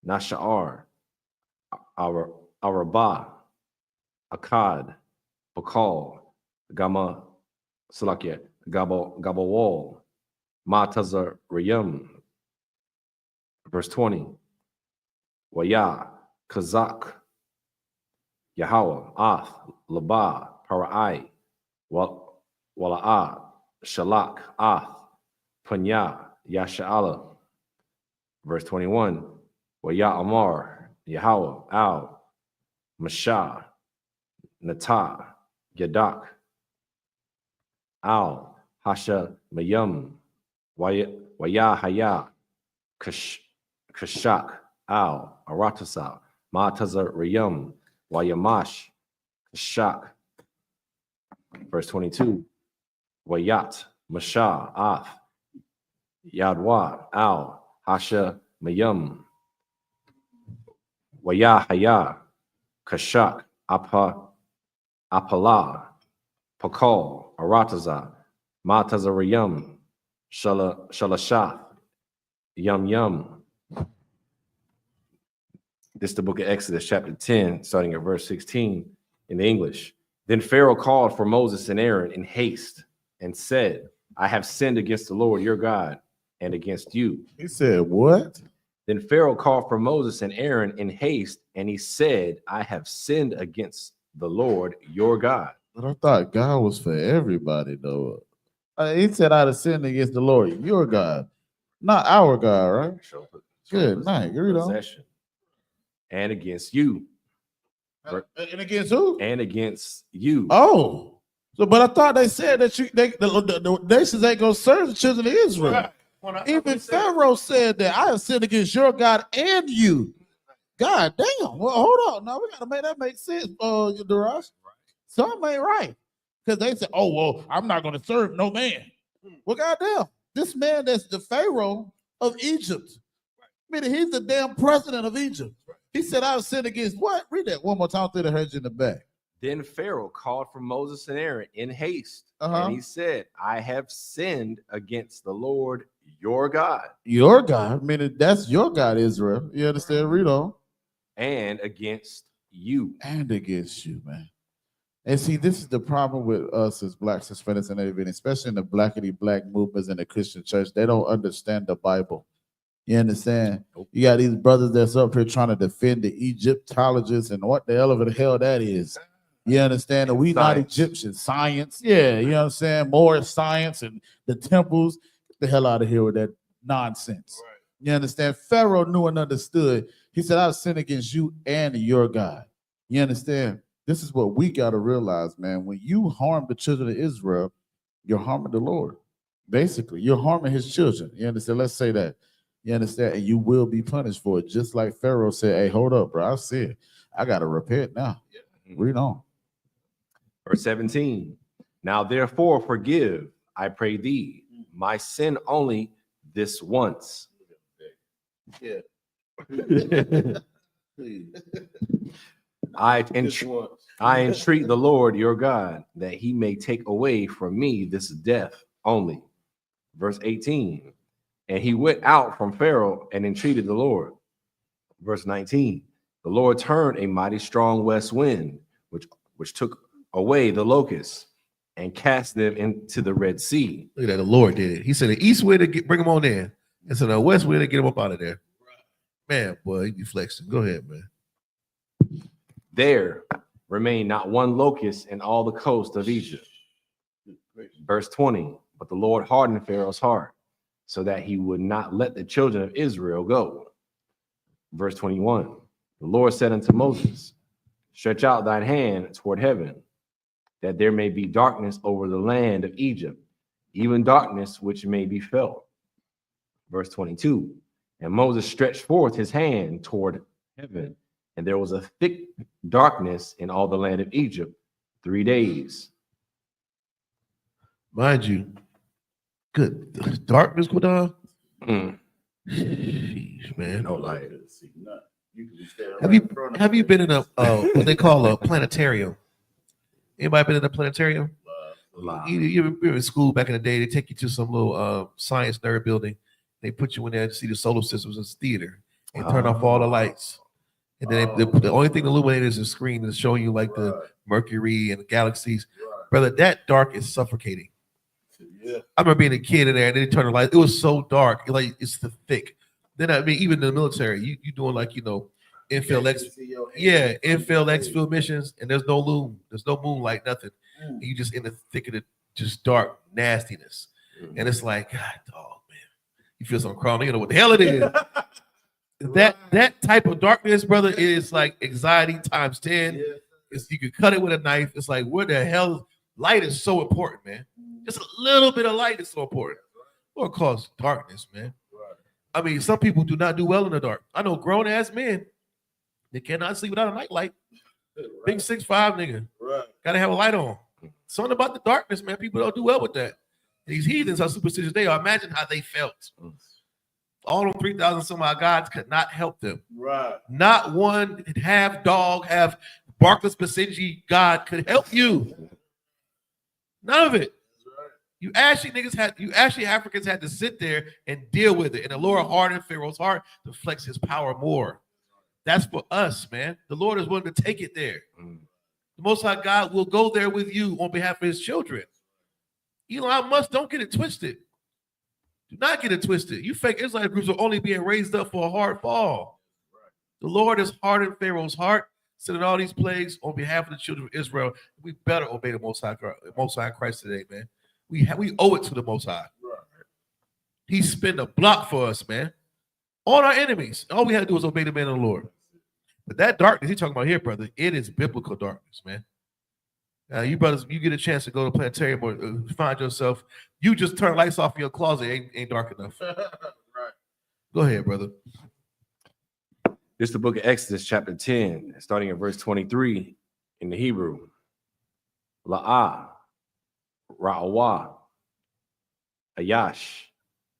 Nasha'ar Arabah Akkad Bakal Gama Salakia Gabawal Matazar Riyam, verse 20. Waya Kazak Yahweh Ath Labah Para'ai Wala'ah Shalak Ath Panya Yasha'ala, verse 21. Waya Amar Yahweh Al Mashah Natah Yadak Al Hasha Mayum Waya Haya Kashak Al Aratasa Matazar Riyam Wayamash Kashak, verse 22. Wayat Mashah Af Yadwa Al Hasha Mayum Waya Haya Kashak Apala Pakal Arataza Matazariyam Shalashath Yum. This is the book of Exodus, chapter 10, starting at verse 16 in the English. Then Pharaoh called for Moses and Aaron in haste and said, I have sinned against the Lord your God and against you. He said, what? Then Pharaoh called for Moses and Aaron in haste, and he said, I have sinned against the Lord your God. But I thought God was for everybody, though. He said, I'd have sinned against the Lord your God, not our God, right? Good night. Read on. And against you. And against who? And against you. Oh. So, but I thought they said that the nations ain't going to serve the children of Israel. Right. Even Pharaoh said that I have sinned against your God and you. God damn. Well, hold on. Now we got to make that make sense, Darash. Something ain't right. Because they said, oh, well, I'm not going to serve no man. Well, goddamn, this man that's the Pharaoh of Egypt. Meaning he's the damn president of Egypt. He said, I've sinned against what? Read that one more time through the heard you in the back. Then Pharaoh called for Moses and Aaron in haste, and he said, I have sinned against the Lord your God. Your God, meaning that's your God, Israel. You understand? Read on. And against you. And against you, man. And see, this is the problem with us as blacks, Hispanics, and everything, especially in the blackity black movements in the Christian church. They don't understand the Bible. You understand? You got these brothers that's up here trying to defend the Egyptologists and what the hell that is. You understand? We not Egyptian science. Yeah, you know what I'm saying? More science and the temples. Get the hell out of here with that nonsense. Right. You understand? Pharaoh knew and understood. He said, I've sinned against you and your God. You understand? This is what we got to realize, man. When you harm the children of Israel, you're harming the Lord. Basically, you're harming his children. You understand? Let's say that. You understand? And you will be punished for it. Just like Pharaoh said, hey, hold up, bro. I said, I got to repent now. Read on. Verse 17. Now, therefore, forgive, I pray thee, my sin only this once. Yeah. I entreat the Lord your God that he may take away from me this death only. Verse 18. And he went out from Pharaoh and entreated the Lord. Verse 19. The Lord turned a mighty strong west wind, which took away the locusts and cast them into the Red Sea. Look at that, the Lord did it. He said the east wind to bring them on in, and so the west wind to get them up out of there. Man, boy, you be flexing. Go ahead, man. There remained not one locust in all the coast of Egypt. Verse 20. But the Lord hardened Pharaoh's heart, so that he would not let the children of Israel go. Verse 21. The Lord said unto Moses, stretch out thine hand toward heaven, that there may be darkness over the land of Egypt, even darkness which may be felt. Verse 22. And Moses stretched forth his hand toward heaven, and there was a thick darkness in all the land of Egypt 3 days. Mind you, good darkness go down. Jeez, man. No light. Have you been in a what they call a planetarium? Anybody been in a planetarium? You were in school back in the day. They take you to some little science nerd building. They put you in there to see the solar systems as theater and turn off all the lights. And then the only thing illuminated is the screen that's showing you like the Mercury and the galaxies. Brother, that dark is suffocating. Yeah. I remember being a kid in there and they turned the light. It was so dark, like it's the thick. Then I mean, even in the military, you doing like infield exfil missions, and there's no loom, there's no moonlight, nothing. And you just in the thick of the just dark nastiness. And it's like, God, dog, man, you feel something crawling. You know what the hell it is. That type of darkness, brother, is like anxiety times 10. Yeah. You could cut it with a knife. It's like, where the hell? Light is so important, man. Just a little bit of light is so important. Or it causes darkness, man. I mean, some people do not do well in the dark. I know grown-ass men, they cannot sleep without a nightlight. Big 6'5" nigga. Gotta have a light on. Something about the darkness, man. People don't do well with that. These heathens, how superstitious they are. Imagine how they felt. All them 3,000 some odd gods could not help them. Right. Not one half dog, half barkless Basenji god could help you. None of it. You actually Africans had to sit there and deal with it. And the Lord hardened Pharaoh's heart to flex his power more. That's for us, man. The Lord is willing to take it there. The Most High God will go there with you on behalf of his children. Elon Musk, don't get it twisted. Do not get it twisted. You fake Israelite groups are only being raised up for a hard fall. The Lord has hardened Pharaoh's heart, sending all these plagues on behalf of the children of Israel. We better obey the Most High Christ today, man. We owe it to the Most High. He spent a block for us, man. On our enemies. All we had to do was obey the man of the Lord. But that darkness he's talking about here, brother, it is biblical darkness, man. You brothers, you get a chance to go to planetarium or find yourself, you just turn lights off in your closet, ain't dark enough. Right. Go ahead, brother. This is the book of Exodus, chapter 10, starting at verse 23 in the Hebrew. La'ah, Ra'awa, Ayash,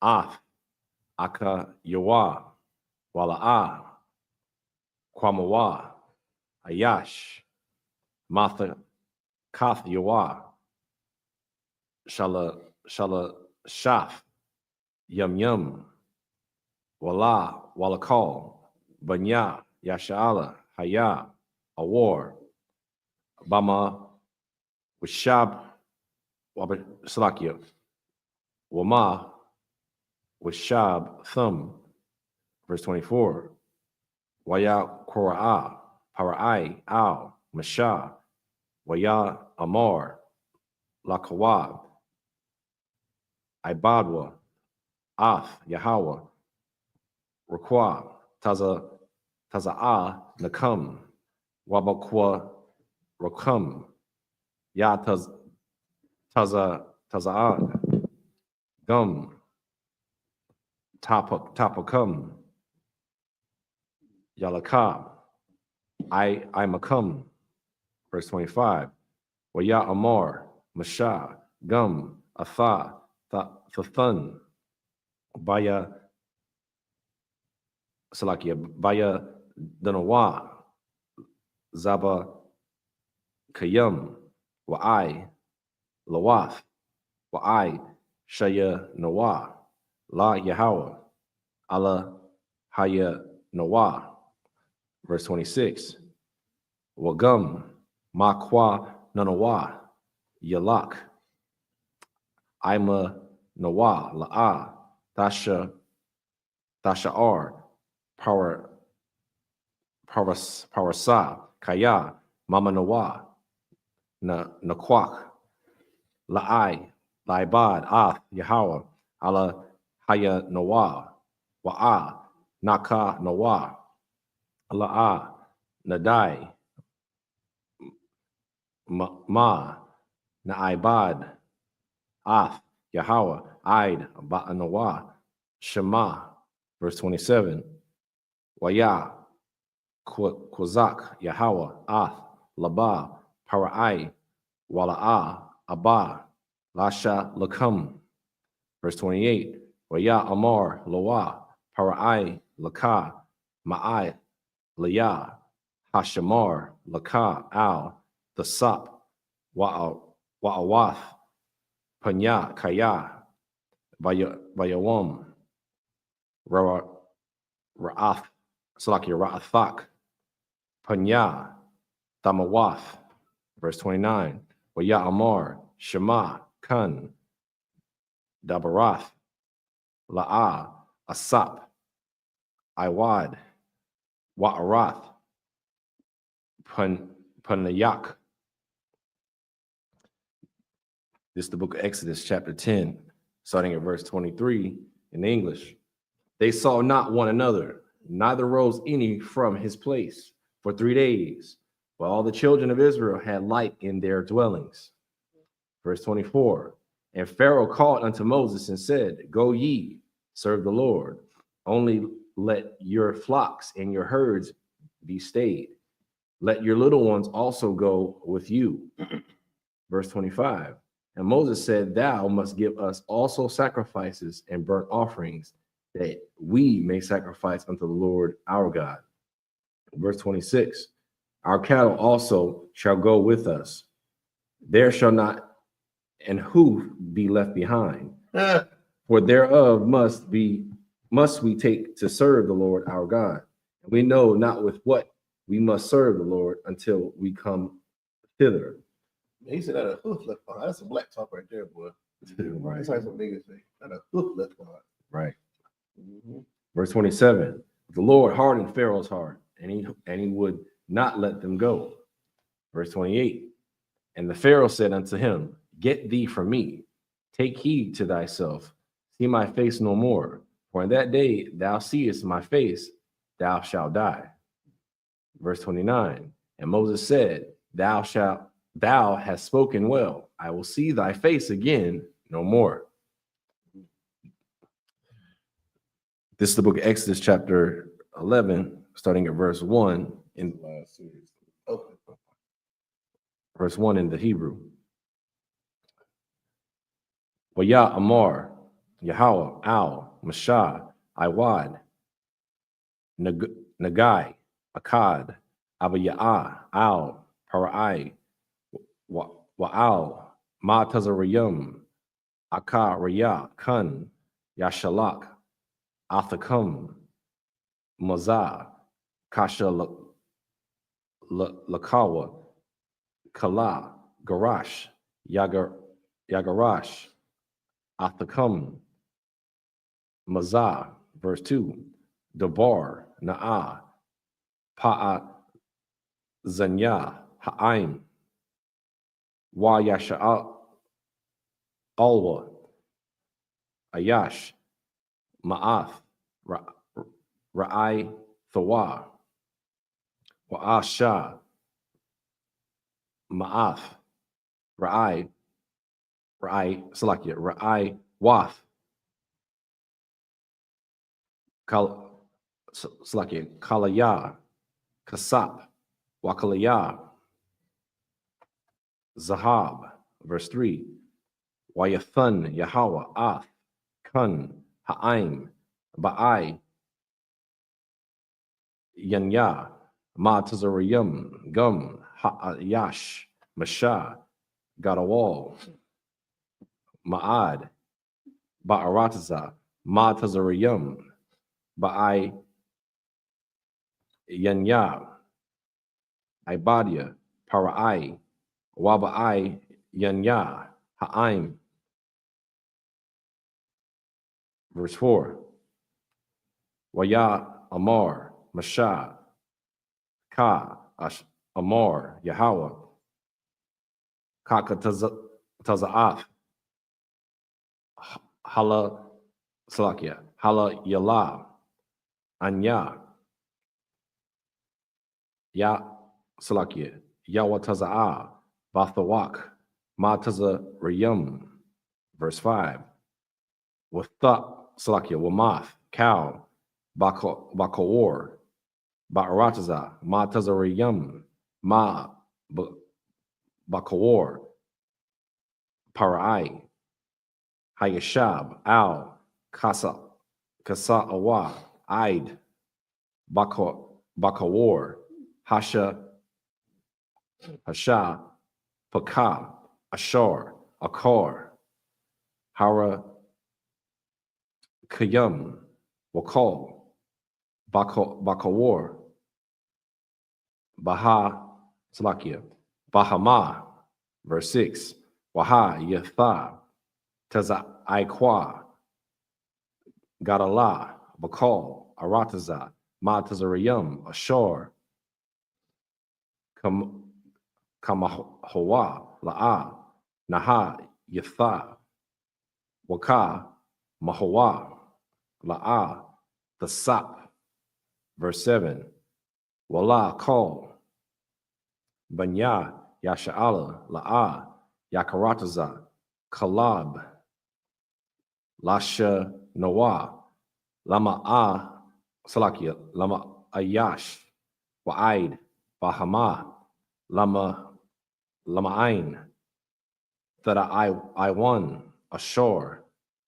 Ath, Aka Yawa, Wala'a, Kwamawa, Ayash, Matha Kath Yawa, Shala Shaf, Yum Yum, Wala Walakal, Banya, Yasha'ala, Haya, Awar, Bama, Wishab, Salakia, Wama, Wishab, Thumb, verse 24. Waya Kora'ah, Para'ai, Al, Mashah, Waya Amar, Lakawab, Ibadwa, Ath, Yahweh, Rakwa, Taza'ah, Nakam, Wabakwa, Rakam, Ya Taza'ah, Gum, Tapakam, Yalakab, I Makam, verse 25. Waya Amar, Mashah, Gum, Atha, Thathan, Baya Salakia, Baya Danawa, Zaba Kayum, Wa'ai, Lawath, Wa'ai, Shaya Nawa, La Yahweh, Allah Haya Nawa, verse 26. Wagum, Makwa Nanawa, Yalak, Ima Nawa, La'a, Thasha'ar, Parasa, Kaya, Mama Nawa, Nakwak, La'ai, Laibad, Ath, Yahweh, Allah Haya Nawa, Wa'a, Naka Nawa, La'a, Nadai, Ma, Na'ibad, Ath, Yahweh, Aid, Ba'anawa, Shema, verse 27. Waya, Kwazak, Yahweh, Ath, Laba, Para'ai, Wala'a, Abba, Lasha, Lakam, verse 28. Waya, Amar, Loa, Para'ai, Laka, Ma'ai, Laya, Hashamar, Laka, Al, the Sap, Wa'awath, Panya, Kaya, Vayawam, Ra'ath, Salakia, Ra'athak, Panya, Thamawath, verse 29. Waya Amar, Shema, Kun, Dabarath, La'a, Asap, Iwad, Wa'arath, Panayak. This is the book of Exodus, chapter 10, starting at verse 23 in English. They saw not one another, neither rose any from his place for 3 days, while all the children of Israel had light in their dwellings. Verse 24. And Pharaoh called unto Moses and said, Go ye, serve the Lord. Only let your flocks and your herds be stayed. Let your little ones also go with you. Verse 25. And Moses said, Thou must give us also sacrifices and burnt offerings, that we may sacrifice unto the Lord our God. Verse 26. Our cattle also shall go with us. There shall not an hoof be left behind. For thereof must we take to serve the Lord our God. We know not with what we must serve the Lord until we come thither. He said that a hoof left behind. That's a black talk right there, boy. Right. That's how some niggas say. Not a hoof left behind. Right. Mm-hmm. Verse 27. The Lord hardened Pharaoh's heart, and he would not let them go. Verse 28. And the Pharaoh said unto him, Get thee from me, take heed to thyself, see my face no more. For in that day thou seest my face, thou shalt die. Verse 29. And Moses said, Thou hast spoken well. I will see thy face again no more. This is the book of Exodus, chapter 11, starting at verse 1 in verse 1 in the Hebrew. Waya Amar, Yahweh, Al, Mashah, Iwad, Nagai, Akkad, Abaya'ah, Al, Parai, Wa'al, Ma Tazariyum, Akka Raya, Kun, Yashalak, Athakum, Mazah, Kasha Lakawa, Kala, Garash, Yagarash, Athakum, Mazah, verse 2, Dabar, Na'ah, Pa'a Zanya, Ha'aim, Wa Yasha Alwa, Ayash, Ma'ath, Ra'ai Thawa, Wa'asha, Ma'ath, Ra'ai, Salakia, Ra'ai Wath, Salakia, Kalaya, Kasap, Wakalaya, Zahab, verse 3, Wayathun, Yahweh, Ath, Kun, Ha'aim, Ba'ai, Yanya, Ma Tazariyum, Gum, Ha'ayash, Mashah, Gadawal, Ma'ad, Ba'arataza, Ma Tazariyum, Ba'ai, Yanya, Ibadia, Para'ai, Waba'ai, Yanya, Ha'aim. Verse 4, Waya Amar, Mashah, Ka, Amar, Yahweh, Kaka Taza'ath, Hala, Salakia, Hala Yala, Anya, Ya, Salakia, Yawa Taza'ah, Bathawak, Ma Tazariyum, verse 5, Watha, Salakia, Wamath, Cow, Bakawar, Ba'arataza, Ma Tazariyum, Ma Bakawar, Parai, Hayashab, Al, Kasa'awa, Aid, Bakawar, Hasha, Paka, Ashar, Akar, Hara, Kayum, Wakal, Bakawar, Baha, Salakia, Bahama, verse 6, Waha, Yatha, Taza Aikwa, Gadala, Bakal, Arataza, Ma Tazariyum, Ashar, Kamahawa, La'a, Naha, Yatha, Waka, Mahawa, La'a, the Sap, verse 7, Wala Kal, Banya, Yasha'ala, La'a, Yakarataza, Kalab, Lasha Noah, Lama'a, Salakia, Lama Ayash, Wa'aid, Bahama, Lama'ain, Iwan, Ashor,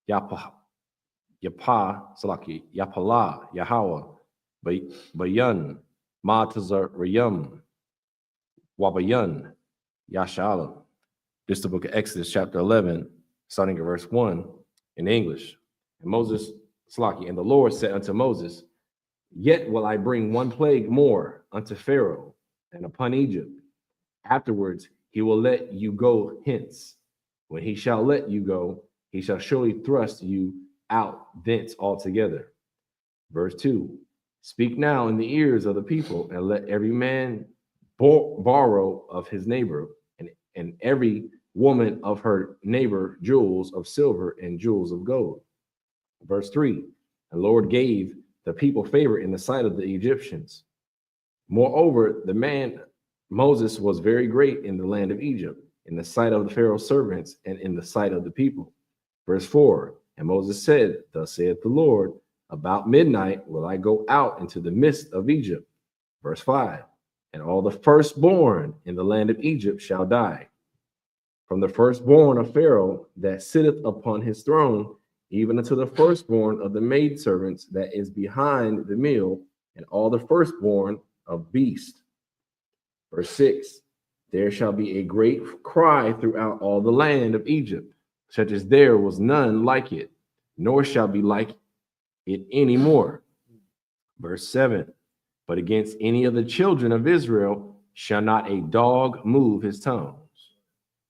Yapa, Salaki, Yapala, Yahweh, Bayan, Matazariyum, Wabayan, Yashala. This is the book of Exodus, chapter 11, starting at verse 1 in English. And Moses, Salaki, and the Lord said unto Moses, Yet will I bring one plague more unto Pharaoh and upon Egypt. Afterwards, he will let you go hence. When he shall let you go, he shall surely thrust you out thence altogether. Verse 2, Speak now in the ears of the people, and let every man borrow of his neighbor, and every woman of her neighbor jewels of silver and jewels of gold. Verse 3, The Lord gave the people favor in the sight of the Egyptians. Moreover, the man Moses was very great in the land of Egypt, in the sight of the Pharaoh's servants, and in the sight of the people. Verse 4, And Moses said, Thus saith the Lord, About midnight will I go out into the midst of Egypt. Verse 5, And all the firstborn in the land of Egypt shall die. from the firstborn of Pharaoh that sitteth upon his throne, even unto the firstborn of the maidservants that is behind the mill, and all the firstborn of beast. Verse 6, there shall be a great cry throughout all the land of Egypt, such as there was none like it, nor shall be like it any more. Verse 7, but against any of the children of Israel shall not a dog move his tongues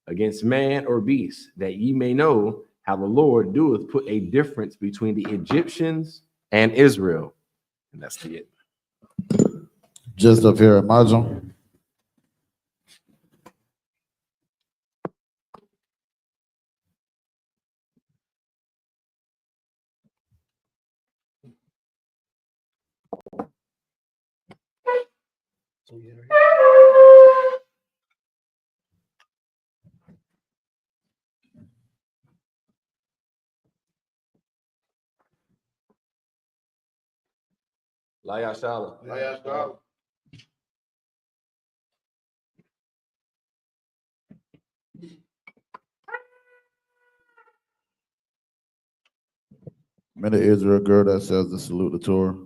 against man or beast, that ye may know how the Lord doeth put a difference between the Egyptians and Israel. And that's it. Just up here, imagine. Laya Shala. Many Israel girl that says to salute the Torah.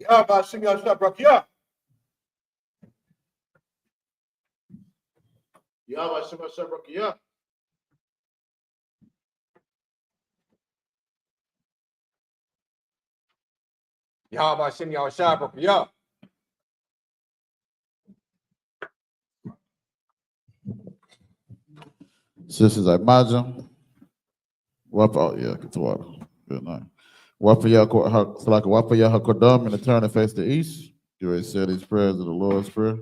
I.S.U.P.K. Sisters, I imagine. Oh, yeah, get to water. Good night. Wapa Yahakodam and turn and face the east. You already said these prayers of the Lord's Prayer.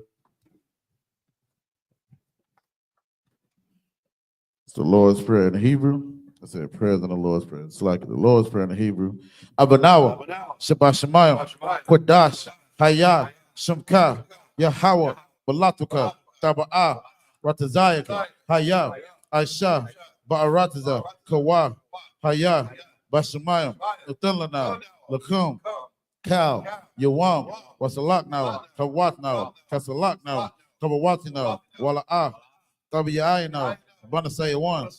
It's the Lord's Prayer in Hebrew. I said prayers in the Lord's Prayer. It's like the Lord's Prayer in the Hebrew. Abanawa, Shabbat Shemayim, Kodash, Hayah, Shemka, Yahweh, Balatuka, Taba'ah, Ratazayaka, Hayah, Aisha, Ba'arataza, Kawa, Hayah, Bashemayim, Uthilana, Lakum, Kal, Yawam, Wasalak now, Kawat now, Kasalak now, Kawawati now, Wala'ah, Tabi'ai now, Banasaya one.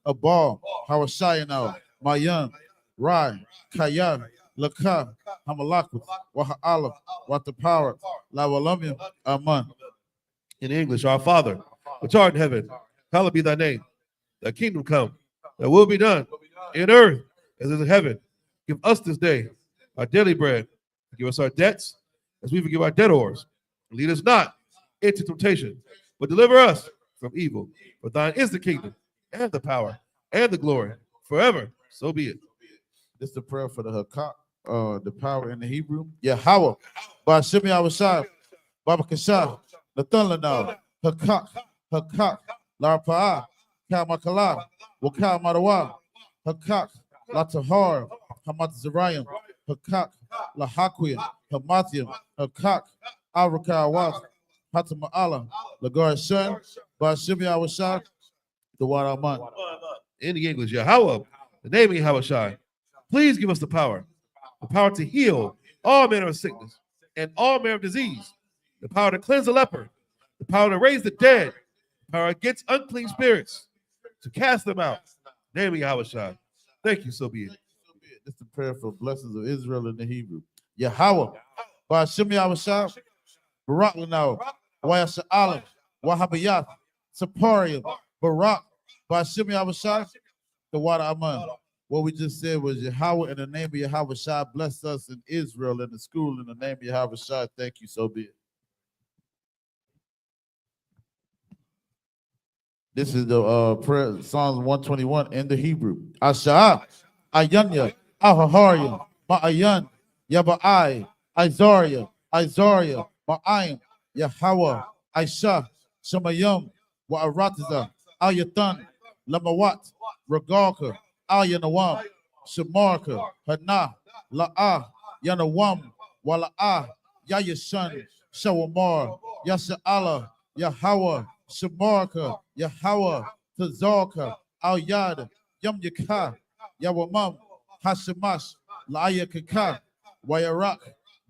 A ball, Hawashaya now, Mayan, Rai, Kayan, Laka, Hamalakwith, Waha'ala, Watapower, Lawalamia, Aman. In English, our Father, which art in heaven, hallowed be thy name. Thy kingdom come, thy will be done in earth as it is in heaven. Give us this day our daily bread. Give us our debts as we forgive our debtors. Lead us not into temptation, but deliver us from evil. For thine is the kingdom and the power and the glory forever. So be it. This is the prayer for the Hakak, the power in the Hebrew. Yahweh, Ba'ashim Yahushai, Baba Kashah, Nathan now, Hakak, Hakak, Larpa'ah, Kamakala, Wakal Marawa, Hakak, Latahar, Hamat Zerayim, Hakak, Lahakwia, Hamathiam, Hakak, Arakawat, Hatama'ala, Lagar Shem, Ba'ashim Yahushai, the Waraman. In the English, Yahweh, the name of Yahushai, please give us the power to heal all manner of sickness and all manner of disease, the power to cleanse the leper, the power to raise the dead, the power against unclean spirits, to cast them out. Name of Yahushai. Thank you, so be it. This is the prayer for blessings of Israel in the Hebrew. Yahweh, Ba'ashim Yahushai, Barak Lanao, Wayasha Alam, Wahabayat, Saparium, Barak, Ba'ashim Yahushai, the water Aman. What we just said was Yahweh in the name of Yahweh Shai, bless us in Israel in the school in the name of Yahweh Shai. Thank you, so be it. This is the prayer, Psalms 121 in the Hebrew. Asha, Ayanya, Ahaharia, Ma'ayan, Yaba'ai, Izaria, Ma'ayim, Yahweh, Aisha, Shemayim, Wa'aratiza, Ayatan, Lamawat, Regalka, Ayanawam, Shamarka, Hana, La'ah, Yanawam, Wala'ah, Yayashan, Shawamar, Yasha'ala, Yahweh, Shamarka, Yahweh, Tazarka, Al Yad, Yum Yaka, Yawamam, Hashemash, Laaya Kaka, Wayarak,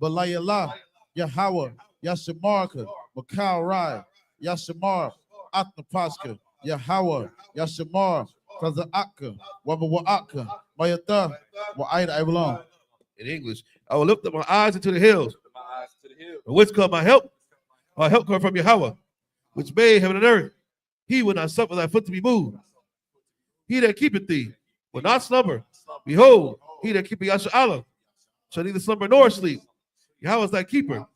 Balayala, Yahweh, Yashamarka, Makau Rai, Yashamar, Atnapaska, Yahweh, Yashamar, Kazaaka, Wabawaaka, Mayata, Wa'aida Avalon. In English, I will lift up my eyes into the hills. From whence come my help? My help comes from Yahweh, which made heaven and earth. He will not suffer thy foot to be moved. He that keepeth thee will not slumber. Behold, he that keepeth I.S.U.P.K shall neither slumber nor sleep. Yahweh is thy keeper.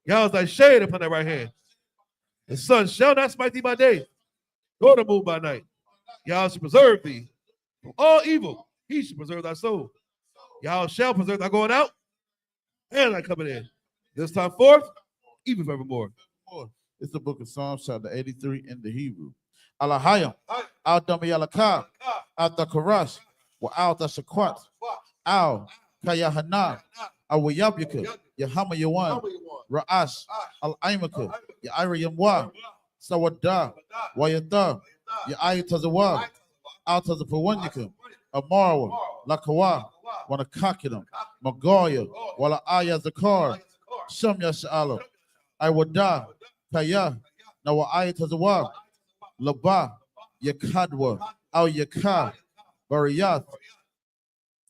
Yahweh is thy shade upon thy right hand. The sun shall not smite thee by day, nor the moon by night. Yahweh shall preserve thee from all evil. He shall preserve thy soul. Yahweh shall preserve thy going out and thy coming in. This time forth, even forevermore. It's the book of Psalms, chapter 83 in the Hebrew. Alahayim, Al Damayalaka, Al Dakarash, Wa Al Dashakwat, Al Kayahana, Al Wayabika, Yahama Yawan, Ra'ash, Al Aimaka, Yaira Yamwa, Sawada, Wayata, Yaya Tazawa, Al Tazapawanyaka, Amarwa, Lakawa, Wanakakidam, Magoya, Wala Aya Zakar, Sham Yasha'ala, I would die, Kaya, Nawa Aya Tazawa, Laba, Yakadwa, Al Yaka, Bariyath,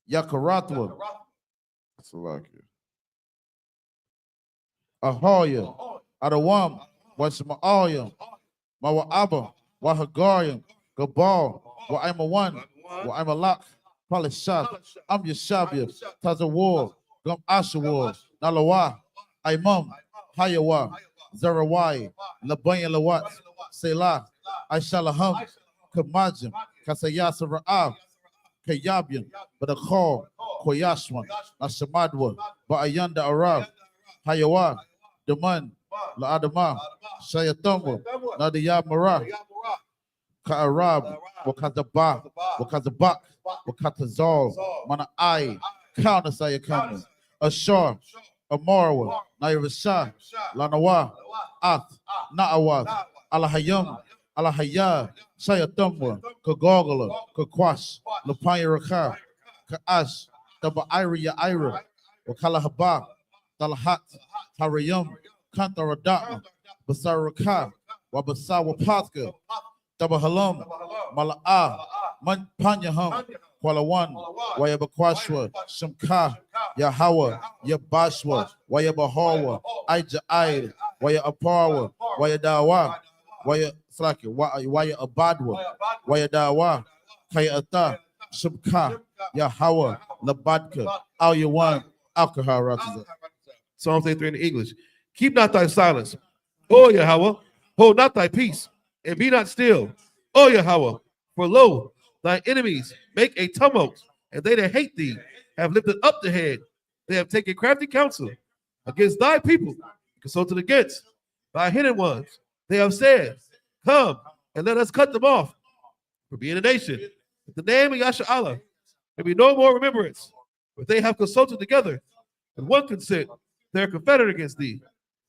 Yakaratwa, Salakia, Ahoya, Adawam, Wasma'ayam, Mawa'aba, Wahagariam, Gabal, Wa'ima1, Wa'ima Palishah, I'm Yashabia, Tazawar, Gum Ashawar, Nalawa, Imam, Hayawa, Zarawai, Labanya Lawat, Selah, Aishalaham, Kamajim, Kasayasa Ra'ab, Kayabian, Badakor, Koyashwan, Nashamadwa, Ba'ayanda Arab, Hayawa, Daman, La'adama, Shayatamwa, Nadiyab Mara, Ka'arab, Wakazaba, Wakazabak, Wakatazal, Mana Ai, Counter Sayakama, Ashar, Amarwa, Nairashah, Lanawa, Ath, Na'awat, Alahayam, Alahaya, Sayatamwa, Kagogala, Kakwash, Lapayaraka, Ka'ash, Taba'ira Ira, Wakalahaba, Talahat, Harayam, Kantaradama, Basaraka, Wabasawa Patka, Tabahalam, Mala'a, Panyaham, Kualawan, Wayabakwashwa, Shamka, Yahawa, Yabashwa, Wayabahawa, Aija Waya Aparwa, Wayadawa, Waya Slaki, Waya Abadwa, Wayadawa, Kayata, Shamka, Yahawa, Labadka, Al Yawan, Alcohol. Psalms 83 in English. Keep not thy silence, O Yahweh, hold not thy peace, and be not still, O Yahweh, for lo, thy enemies make a tumult, and they that hate thee have lifted up the head. They have taken crafty counsel against thy people, consulted against thy hidden ones. They have said, come and let us cut them off, for being a nation. With the name of Yasha there be no more remembrance. But they have consulted together, and one consent, they are confederate against thee.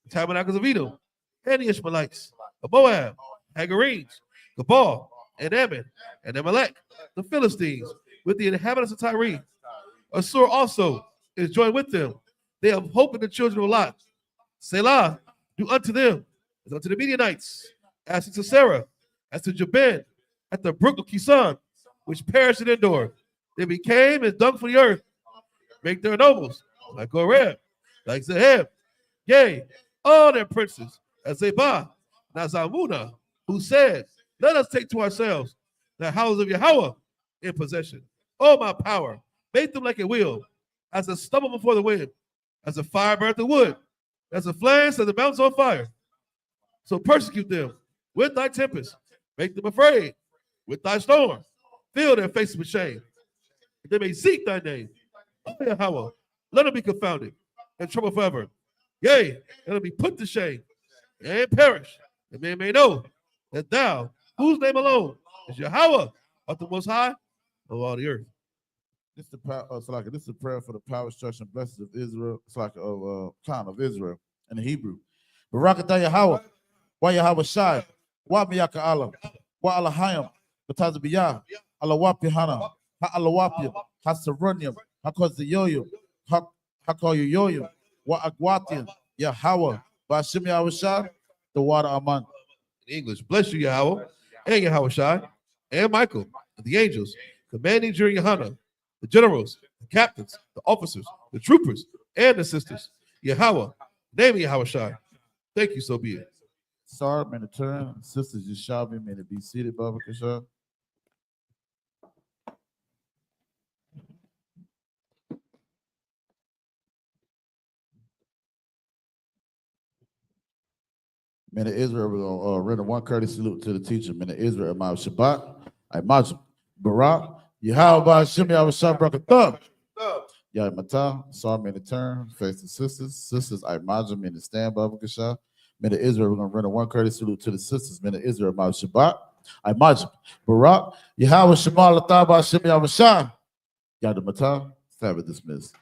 The tabernacles of Edom, and the Ishmaelites, of Moab, Hagarenes, Gabal, and Ammon, and Amalek, the Philistines, with the inhabitants of Tyre. Assur also is joined with them. They have hope in the children of Lot. Selah, do unto them as unto the Midianites, as to Sarah, as to Jabin, at the brook of Kison, which perished in Endor. They became as dung for the earth. Make their nobles like Goreb, like Zeheb, yea, all their princes, as Zebah, Nazamuna, who said, let us take to ourselves the houses of Yahweh in possession. Oh, my power, make them like a wheel, as a stubble before the wind, as a fire burnt the wood, as a flame set the mountains on fire. So persecute them with thy tempest, make them afraid with thy storm, fill their faces with shame, that they may seek thy name. Oh, Yahweh, let them be confounded and trouble forever. Yea, let them be put to shame and perish, that men may know that thou, whose name alone is Yahweh, art the most high of all the earth. This is the prayer for the power, structure, and blessings of Israel. It's like of clan of Israel in the Hebrew. Barakatah Yahweh, Wa Yahweh Shai, Wa Miyaka Allah, Wa Alahayim, Batazabiyah, Alawapihana, Ha Alawapia, Ha Sarunium, Ha Kozayoyum, Ha Hakoyu Yoyo, Wa Agwatian, Yahweh, Bashim Yahushua, the water Aman. In English, bless you, Yahweh, and Yahweh Shai, and Michael, and the angels, commanding during Yohana, the generals, the captains, the officers, the troopers, and the sisters. Yahweh, name of Yahweh Shai. Thank you, so be it. Sir, may the turn. Sisters, you shall be, may it be seated, Baba Kasha. Men of Israel, we're going to render one courteous salute to the teacher. Men of Israel, my Shabbat, I Majib, Barak, Yahweh, Shimmy, I was shot, Brakathum. Yah Mata, sorry, may the turn, face the sisters. Sisters, I Majib, may the stand, Baba Kasha. Men of Israel, we're going to render one courteous salute to the sisters. Men of Israel, my Shabbat, I Majib, Barak, Yahweh, Shema, Lataba, Shimmy, I was shot. Yah Mata, Sabbath dismissed.